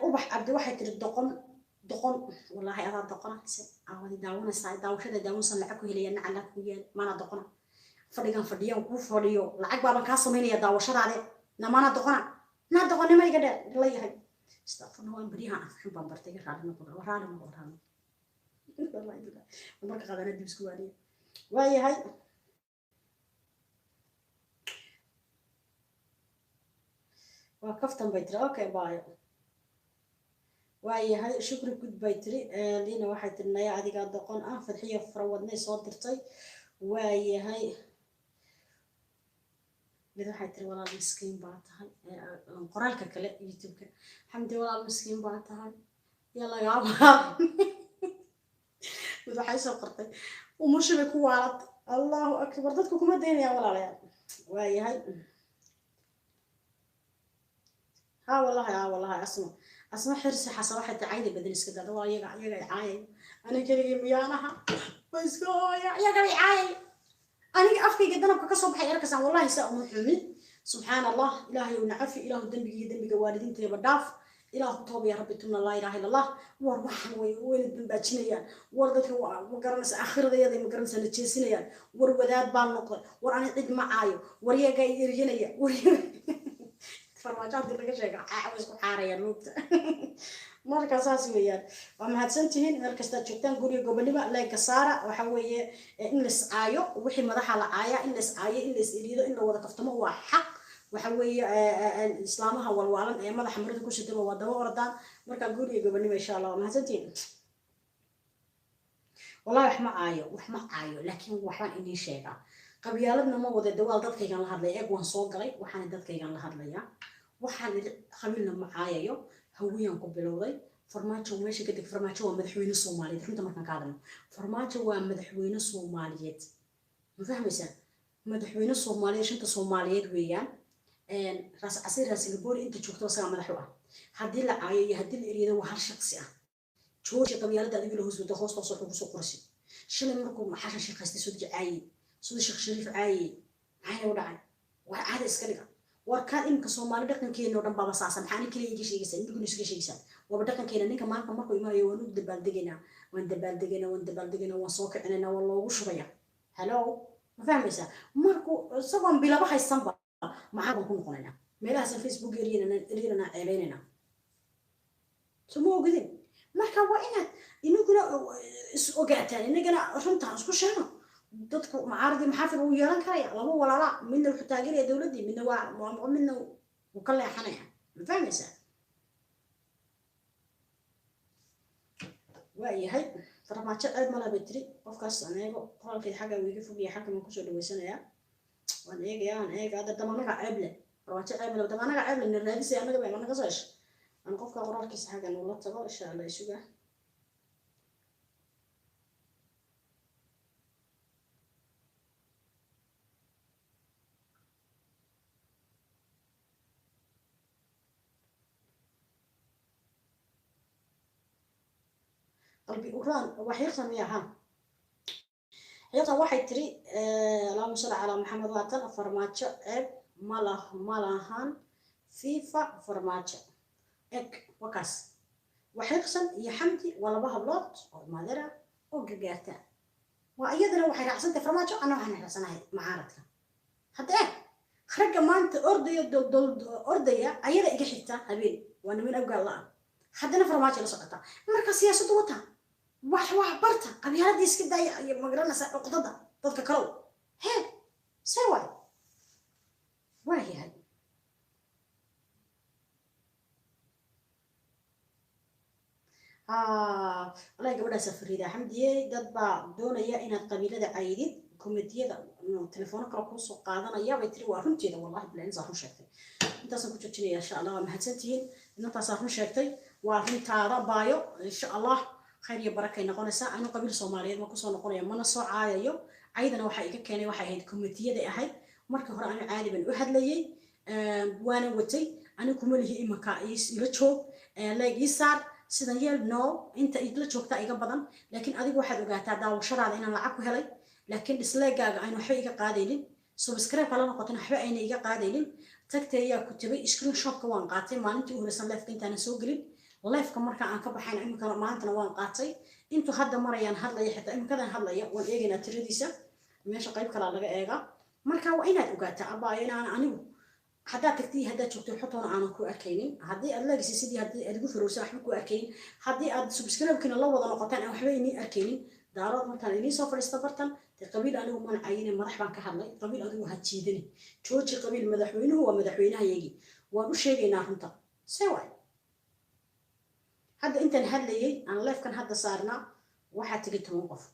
وبح أبدي واحد الدقن والله هاي هذا دقنة عوضي داونا ساي داوشة داون صنعكوا هلي نعلك ويا ما أنا دقنة fadhiyan ku fadhiyo lacag baaban ka sameynaya daawashadaade namana doqona ma iga leeyahay istaafan waan bariha afxin baan bartay raadina marka qadana dib isku waariyo waayahay waa kaftan bay tiri okay baayo waayahay shukri gud bay tiri liina waxay tirnaya adiga doqon ah fadxiyo farawadnay soo dirtay waayahay لذا حيتر ولا مسكين بعتها قرالك كلا يوتيوب حمدي ولا مسكين بعتها يلا يا عم لذا حيسو قرطي ومش بكوارد الله أكبر ضدكم ما دين يا ولا لا وهي هاي ها والله أسمع حرص حصل واحد عيني بدرس كذا دوا يقع عاي أنا كذي ميانها بس يقع عاي أنا أفكي جدا بكسر بحي أركز والله سأمر حمي سبحان الله إلهي ونعفي إله دنبي والدين تبى ضعف إله توب يا رب تمنا لا إله إلا الله وروحن وين بنباتشنيا وردك وقرنس آخر ذي هذا مقرنس نتشيسينيا وردات بالنقطة وراني عد معايو وريا جاي يرجينيا فرماجات اللي كشيء عاوز حاريا نوت مركز أساسي ويان وما هتسنتين مركز تجتان قولي قبل ما لا كسارة وحوي إنلس آيو وحي مدح على آية إنلس آية إنلس إليده إنه وذا كفتمه هو حق وحوي الإسلام هو الوالد أي مدح مرد كل شيء تبغى وده وردان مركز قولي قبل ما إن شاء الله وما هتسنتين والله وحما آيو لكن وحان إني شيء قبيلتنا ما وذا الدوال ضد كي كان لهذا ليه وان صوغ لي وحان ضد كي كان لهذا ليه وحان خبيلنا معايا هويان قبلوضي فرماجو ماشي قدك فرماجو ومدحوين الصوماليات حنت ما كان قادم فرماجو ومدحوين الصوماليات ما فهميسا مدحوين الصوماليات شنت الصوماليات ويان راس عسير راس البول انت شفتوا سا مدحوها هدي لا عايه هدي الاريده وهل شخصي جوجي قبيلada adigu la hoos hoos soo xukuso qorsi shalay markuu maxaa shaqaystay soo jacay soo sheekh shariif caay maxay u dhacay waa caada iska dhiga warkaan imka Soomaali dhaqankeena oo dhan baba saasan maxaan kaliya iga sheegaysan inta kuna iska sheegaysan waba dhaqankeena ninka maanta markuu imaanayo waan u dabaaldegayna waan soo kicinayna waan loogu shubaya hello ma fahmaysaa markuu isagoon bilaba haysan ba maxaa ku noqonayna meelaha Facebook eeriyana ceebeynayna soo ogidin marka waa inaad inaguna is ogaataan inagana runtaan isku sheegno dadku macaaridi maxaafid uu yeelan karaya laba walaala midna wuxuu taageeraya dawladii midna uu ka leexanaya ma fahmaysaa waayahay farmaajo ceeb ma laba tiri qofkaas aneego qoraalkeeda xagga wiiga fogaya xagga ma kusoo dhaweysanayaa waan eega hadda damanaga ceeb leh farmaajo ceeb leh damanaga ceeb leh niraadisay anaga baa naga soo heshay أنا قفك قرار كيس حاجة نقول تبغى إن شاء الله يسوقه قلبي أوران وحيرتنا وياها حيرتنا واحد تري اللهم صل على محمد واتن فرماتش عيب مالهان فيفا فرماتش إك وكاس وحيقسن يا حمدي ولا بهبلط أو مادرة أو جاتا وأيضا وحي رأسن تفرماجو أنا وحنا رأسنا هاي معارضك حتى خرج ما أنت أرضية أرضية أيضا إجي حتى هبين وأنا من أبقى الله حدنا فرماجو لسقطة مركز سياسة وطا واح برتا قبل هذا يسكت داي مقرنا سقطة ضد كرو هي سوى وهي هاي الله يقبل سفريدة حمدي دبا دون يا إن القبيلة عيدين كوميديا تلفونك رقص قاعدنا يا بيتري وارنتي ده والله بلا إنزاح شكتي أنت سنكون تشتري إن شاء الله ما هتسنتين إن أنت صار شكتي وارنت هذا بايو إن شاء الله خير يا بركة نقول ساعة أنا قبيل صومالية ما كنا نقول يا من الصوع عايو أيضا وحقيقة كان وحيد كوميديا ده أحد مركه هو أنا عالي من واحد لي وأنا وتي أنا كمله إما كايس يلتشو لا يسار sidan yeel no inta idla joogta iga badan laakiin adigu waxaad ogaataa daawashadaada inaan lacag ku helay laakiin dislike-gaaga aynu waxba iga qaadaynin subscribe kala noqotin waxba ayna iga qaadaynin tagtay ayaa ku tabay screenshot-ka waan qaatay maalintii u horeysan live-ka intaan soo gelin live-ka marka aan ka baxayn imika maantana waan qaatay intu hadda marayaan hadlaya xitaa imikadan hadlaya waan eegaynaa tiradiisa meesha qayb kala laga eega marka waa inaad ogaataa abaayo inaan anigu حتى تكتي هذا شو تحطون عن كو أكينين هذه الله جس سيدي هذه أدقو فروسة أحب كو أكين هذه أد سبسكرايب كنا الله وضع نقطتين أو حبيني أكينين دارات مثلا إني سافر استفرتن القبيل أنا ومن عيني مرحبا كحرلي قبيل أدقو هتشيدني شو قبيل مدحوين هو مدحوينها يجي ونوش يجي ناهمتا سوا هذا أنت نهلي أنا لايف كان هذا صارنا واحد تجي توقف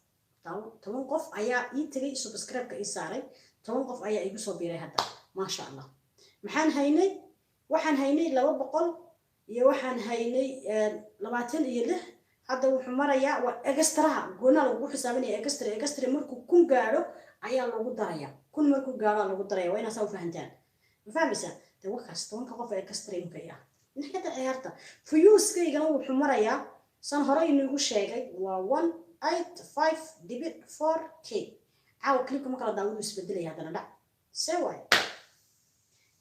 توقف أيا يتجي سبسكرايب كإساري توقف أيا يجي صبيري هذا ما شاء الله maxaan haynay 200 iyo waxaan haynay 26 hadda wuxuu marayaa waa extra goona lagu xisaabinaya extra markuu kun gaaro ayaa lagu daraya kun markuu gaaro lagu daraya waa inaad soo fahantaan ma fahmaysaa tawakas tobanka qof extra imkaya inta ciyaarta fuyuuskaygana wuxuu marayaa san hore inuu sheegay waa 185.4k caaw klibka ma kala daawado isbedelaya hadana dhac saway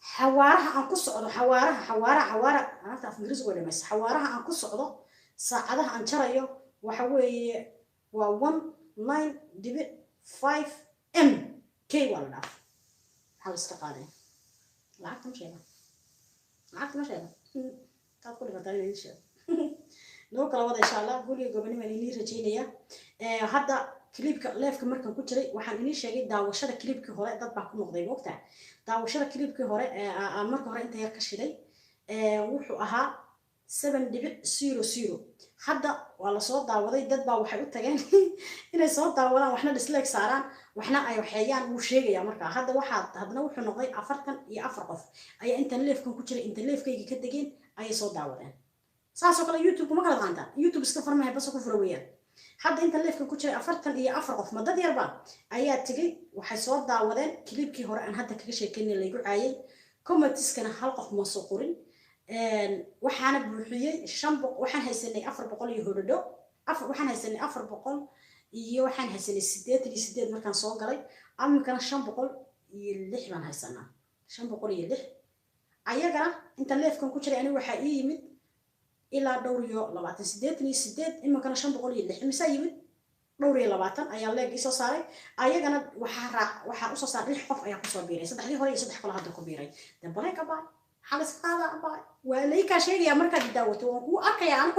حوارها عن قصة حوارها أنا تعرف إنجليزي ولا مس حوارها عن قصة ساعدها عن شريه وحوي و 1.9 ام كي ولا لا حال استقالة لعبت مش هذا تقول لك تاني إيش لو كلا وضع إن شاء الله قولي قبل ما نيجي رجينيا هذا كليبك ليفك مركب ku jiray waxaan inii sheegay daawashada klibkii hore dad baa ku noqday waqta daawashada klibkii hore marka hore inta yar ka shiday wuxuu ahaa 7.00 hadda waa la soo daawaday dad baa waxay u tageen inay soo daawadaan waxna dislike saaraan waxna ay waxayaan uu sheegaya marka hadda hadna wuxuu noqday 44 qof ayaa inta leefkan ku jiray inta leefkayga ka dageen ay soo daawadeen saasoo kale youtube ma kala qaanta youtube iska farmahay bas ku furawayaan hadda inta leefka ku jiray 44 qof ma dad yarba ayaa tagay waxay soo daawadeen klibkii hore aan hadda kaga sheekeynay laygu caayay commentiskana hal qof ma soo qorin waxaana buuxiyay 500 waxaan haysanay 400 iyo hodho waxaan haysanay 400 iyo waxaan haysanay 88 markaan soo galay amikana 506 baan haysanaa 506 ayagana inta leefkan ku jiray anigu waxa ii yimid ilaa dhowr iyo 28 imankana 506 imisa yimid dhowr iyo 20 ayaa leeg isoo saaray ayagana waxaa usoo saaray 6 qof ayaa kusoo biiray saddexdii hore iyo saddex kale hadda ku biiray dambalay ka baa xalas qaada baa waa leeyka sheegaya markaad daawato waan ku arkayaan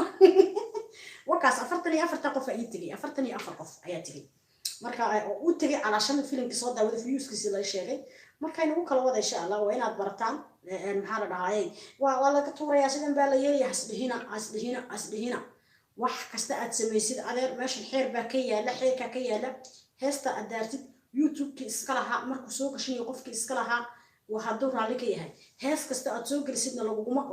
wakaas 44 qof ay tiri 44 qof ayaa tiri marka uu tiri calaashan filimka soo daawada viewskiisa la sheegay marka inuu kala wada insha Allah waa inaad barataan maxaa la dhahay waa laga tuuraya sidan baa la yeelay asdhihina wax kasta aad sameeysid adeer meesha xeer baa ka yaala xeerka ka yaala heesta adaartid youtube ki iska laha markuu soo gashay qofkii iska laha وهذا رالي كيه هاس كستا أتسوق لسيدنا لوجوما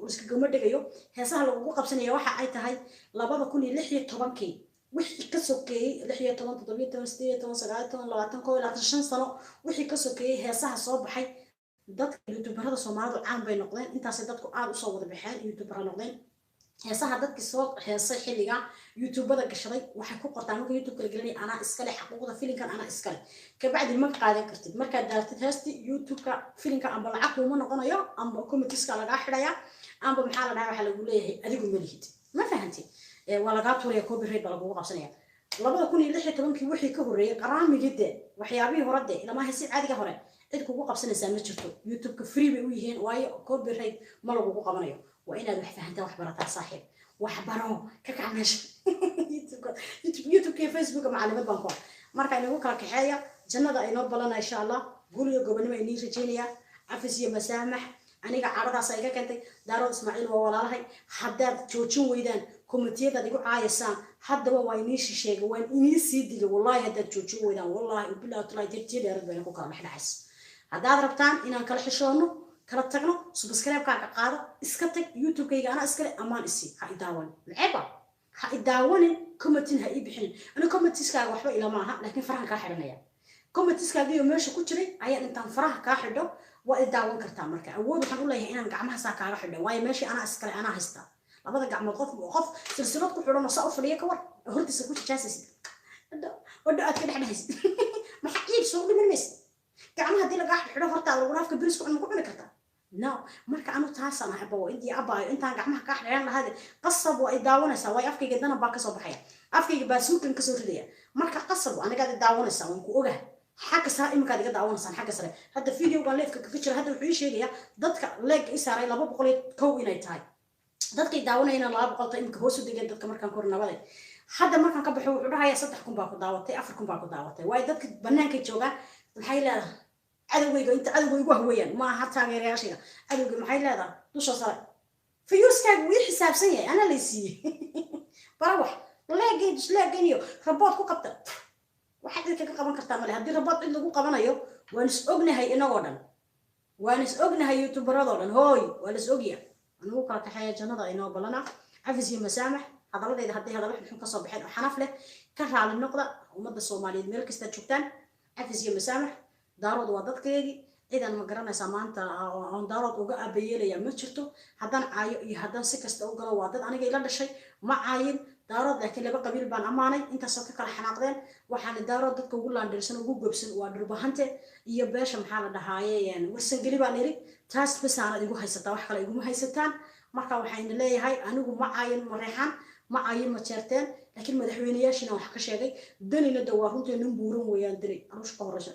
ورسكجوما دقيو هاسها لوجو قبسنا يا واحد عيت هاي لبابا كوني لحية طبعا كي وحي كسوكي لحية طبعا تطبيق تمستية طبعا سجاير طبعا لواتن كوي لاتشان سنة وحي كسوكي هاسها صوب حي ضد اليوتيوبر هذا صومالو عام بين نقدين أنت سيدتكو عام صوت بحال يوتيوبر نقدين هاسها ضد كسوق هاسا حلقة يوتيوبر كشري وحكوا قطعنا يوتيوب كالجلني أنا إسكالي حقوق فيلم كان أنا إسكالي كبعد المرة قاعدة كرتد مرة دارت هاستي يوتيوب كفيلم كان أم بالعقل وما نقنا يا أم بكم تسكال جاحرة يا أم بمحل ده وحلا يقول لي أديكم مليت ما فهمتي ولا قاتوا لي كوبي ريد ولا بوقف سنة لما يكون يلحق تلونك وحي كهوري قرامي جدا وحيابي هرده لما هسي عادي كهوري عندك وقف سنة سامي شفتوا يوتيوب كفري بيويهن واي كوبي ريد ما له وقف منايا وإنا ده فهمت وحبرتها صاحب وحبروا كعمش يوتيوب كيف فيسبوك معلومات بانكور مركا إنه كلا كحياة جنة إنه بلنا إن شاء الله قولوا قبل ما إني رجينيا عفسي مسامح أنا قاعدة صايقة كنت دارو إسماعيل ووالله حداد تشوشون ويدان كوميتيه ده يقول عايسان حد هو وينيش شيء وين إني سيدي والله هذا تشوشون ويدان والله وبلا طلع ترتيب يا رب بينكم كلام إحنا حس هذا ربطان إن كل حشونه كلا تجنو سبسكرايب كعقادة إسكتك يوتيوب كي أنا إسكال أمان إسي هايداون العبا هايداون كومنتين هاي بحين أنا كومنتيس كا وحبا إلى معها لكن فرح كاحرنا يا كومنتيس كا جيو ماشي كتري عيان أنت فرح كاحدو وإداون كرتا مركا أول بحنقول له إن جمعها ساكا كاحدو واي ماشي أنا إسكال أنا هستا لما ده جمع وقف سلسلة كحولنا نصاف ليه كور هرت سكوت جاسس وده أكيد حدا هس ما حقيقي شغل من مس جمعها دي لقاح حدا هرت على الغرف كبيرس كأنه كمان كرتا لا مركا أنا تاسع أنا أبغى إنتي أبغى أنت جمعها كاحدين هذا قصب وإداون سواي أفكي جدا باك صباحية أفكي بسوق إنكسر ليه مركا قصب وأنا قاعد إداون سوا وانكو أجه حاجة سرا إمك قاعد إداون سان حاجة سرا هذا فيديو قال لك كفيتشر هذا الحويش هي ضدك لايك إسرائيل لما بقول كوي نايتاي ضدك إداون هنا لا بقول إمك هو سود جدا ضدك مركا كورنا بدي حدا مركا كبحوا وعرها يا صدقكم باكو دعوتي أفركم باكو دعوتي وايد ضدك بنانك تجوجا الحيلة عدوي أنت عدوي وهويا ما حتى غير يا شيخ عدوي محيل هذا دوش صار فيوس كان ويحساب سيء أنا ليسي بروح لا جينيو رباط كو قبط واحد كي قبان كرتا مالي هدي رباط إلا كو قبانايو وانس أغني هاي إنا ودن وانس أغني هاي يوتيوبر ودن هوي وانس أغيا أنا هو كرا كحياة جنة إنا بلنا عفزي مسامح هذا الله إذا هدي هذا واحد نحن كصوب بحين وحنفله كرها على النقطة ومدى الصومالية ملك استجوبتان عفزي مسامح دارود ودد كيدي إذا ما قرنا سامانتا عن دارود وجا أبيله يا متشرتو هذا عاي هذا سكست أوجا ودد أنا جاي لنا شيء ما عاين daarood laakiin laba qabiil baan ammaanay intaasoo ka kala xanaaqdeen waxaan daarood dadka ugu laandheersan ugu gobsan waa dhurbahante iyo beesha maxaa la dhahaaye warsangeli baan iri taas basaanad igu haysataa wax kale iguma haysataan marka waxayna leeyahay anigu ma caayin ma reexan ma caayin ma jeerteen laakiin madaxweynayaashina wax ka sheegay danina da waa runtii nin buuran weeyaan danay anush ka horeysa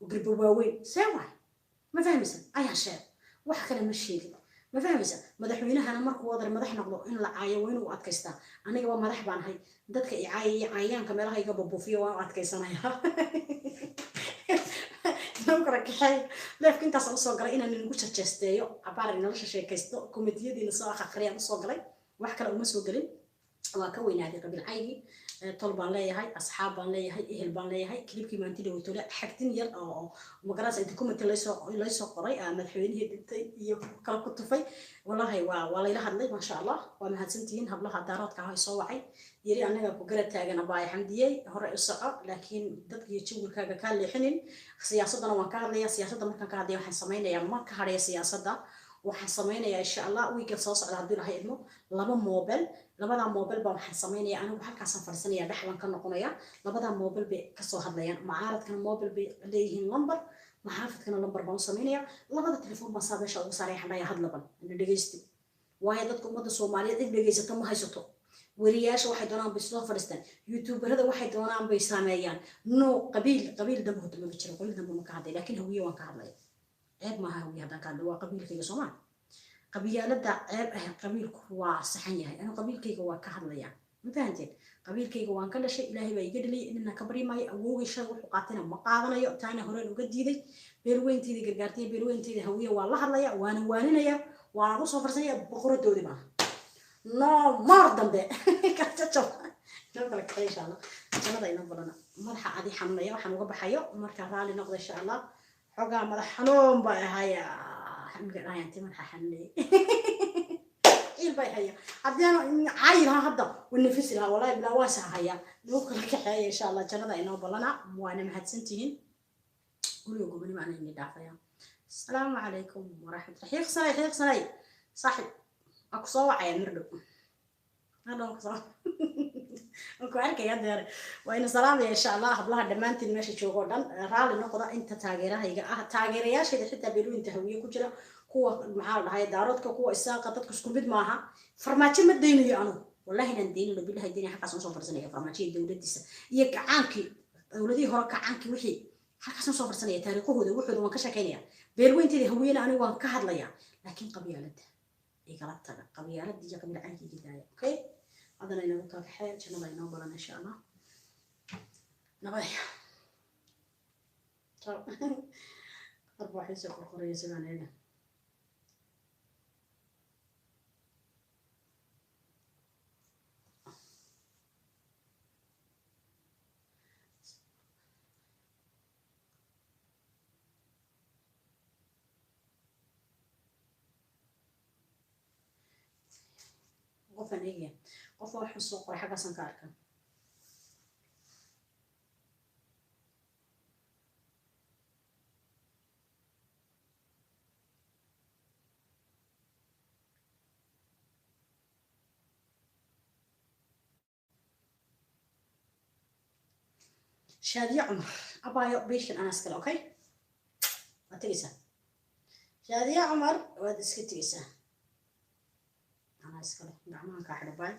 وقرب واوين سوا ما فهمت أي شيء واحد كلام الشيء ما فهمت مدحوينها أنا مركو وضر مدح نقضو إن لا عيوين وأتكستا أنا جوا مدح بان هاي دتك عيان كمل هاي جابوا بوفيا وأتكسنا يا نمكرك حي لا كنت أصل صقرا إن نقول تشستيو عبارة إن ليش شيء كيستو كوميديا دي نصاخ خريان صقرا واحد كلام مسوقلين وكوين هذه قبل عيني طلبان ليهاي أصحابان ليهاي أهلبان ليهاي كليبكي ما أنتي لو تقول حاجتين يل أو مقراص أنت كم ليسوا قري مدحوين هي دتي يكرا كتفي والله والله إلى هذا ما شاء الله وما هالسنتين هبلها دارات كهاي صواعي يري أنا كوجرت تاجنا باي حمدية هراء الصعب لكن دتك يشوف كان لحنين سياسة ما كان ليا سياسة ما كان قاعد يوحنا سمينا يا ما كهري سياسة ده waxaan sameynaya insha Allah weekend soo socda hadii la hayno laba mobile labada mobile baan waxaan sameynaya anigu halkaas farsanaya dhaxlan ka noqonaya labada mobile bay ka soo hadlayaan macaaradkan mobile bay leeyihiin number maxaafadkana number baan sameynaya labada telefoon baan saabeesha ugu sareexnaya hadlaban in dhageysti waayo dadka umada Soomaaliyeed in dhageysato ma haysato wariyaasha waxay doonaan bay soo fadhistaan youtuberada waxay doonaan bay sameeyaan no qabiil dambe ma jiro qabiil dambe ma ka hadlay laakiin hawiye waan ka hadlay عيب ما هو هذا كان هو قبيل كي يسمع قبيلة دا عيب قبيل كوا صحيح أنا قبيل كي هو كهذا ما فهمتين قبيل كي هو كل شيء إلهي بيجد لي إننا كبري ما يأوه شيء وحقاتنا مقاضنا يقطعنا هرين وجديدي بيروين تيجي جرجرتي بيروين تيجي هوية والله هلا يا واننا يا وأنا رصو فرسية بقرة دودي ما لا مرضى به كتشوف نقول لك إن شاء الله أنا ضينا بلنا مرحى عادي حمنا يا وحنا وقبل حيو مركز رالي نقضي إن شاء الله حقا مدح حنون باي هيا حمد هاي انت مدح حني ايه باي هيا عدينا عايرها هدا والنفس لها والله بلا واسع هيا نوكل كحيا ان شاء الله جندا انو بلنا وانا محدسنتين قولوا قبل ما انا ندافع السلام عليكم ورحمه الله حيق صاي صاحب اكو صوعي مردو هذا اكو أنكو عارك يا دير وإن سلام إن شاء الله قبلها دمانت المشي شو قدام رالي النقطة أنت تاجرها هي تاجر يا شيء حتى بيلو أنت هوية كجرا قوة معاه هاي دارات كقوة الساقة تدخل بيد معها فرماتي ما الدين أنا والله إن الدين اللي بيلها الدين حق صنصور فرسانية فرماتي الدولة ديس يك عنكي ولدي هراك عنكي وحي حق صنصور فرسانية تاريخه ده وحده ما كشكينيا بيلو أنت اللي هوية أنا وان كهر ليا لكن قبيلة إيقالات قبيلة دي قبيلة عنكي جداية أوكي هذا اللي نقول لك حيل شنو بينا وبرنا إن شاء الله نبي طب أربع حسب القرية زمان هنا قفن هي قفوا الحسوق ولا حاجة سنكاركا شادية عمر أبا بيشن أنا أسكال أوكي ما تيسا شادية عمر واد اسكت تيسا أنا أسكال دعمان كاحد باي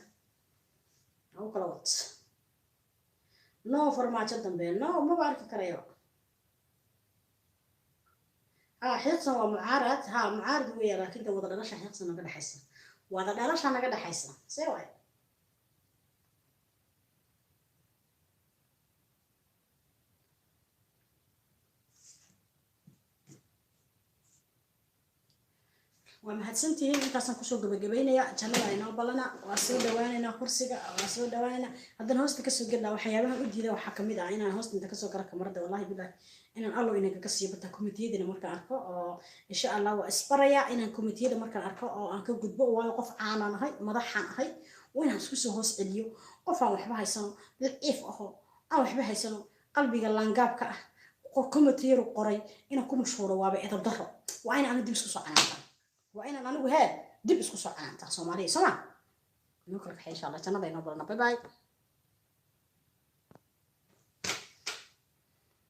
أو كلاوات نو فرمات الدنبيل نو ما بعرف كريو حيقصن ومعارض معارض ويا لكن ده وضع لش حيقصن نقدر حسن وضع لش أنا قدر حسن سوي ومهتسنتين intaasaan kusoo gabagabeynaya jannada aynoo balana waa soo dhawaanayna kursiga waa soo dhawaanayna haddana hoosta kasoo gelnaa waxyaabaha u diida waxaa kamid ah inaan hoosta inta kasoo gala kamarada wallahi billahi inaan allo inaga ka sii bata komitiyadina markaan arko oo insha Allah waa isbaraya inaan komitiyada markaan arko oo aan ka gudbo waayo qof caanan ahay madaxan ahay inaan isku soo hoos celiyo qof aan waxba haysano daciif aho aan waxba haysano qalbiga laangaabka ah komitiyadu qoray inaan ku mashhuuro waaba edab daro waa inaan dib isku soo canaanta وأنا نقول هاد دب اسكو سعان تاع سومالي سما نوكلك إن شاء الله جنة بينا وبرنا باي باي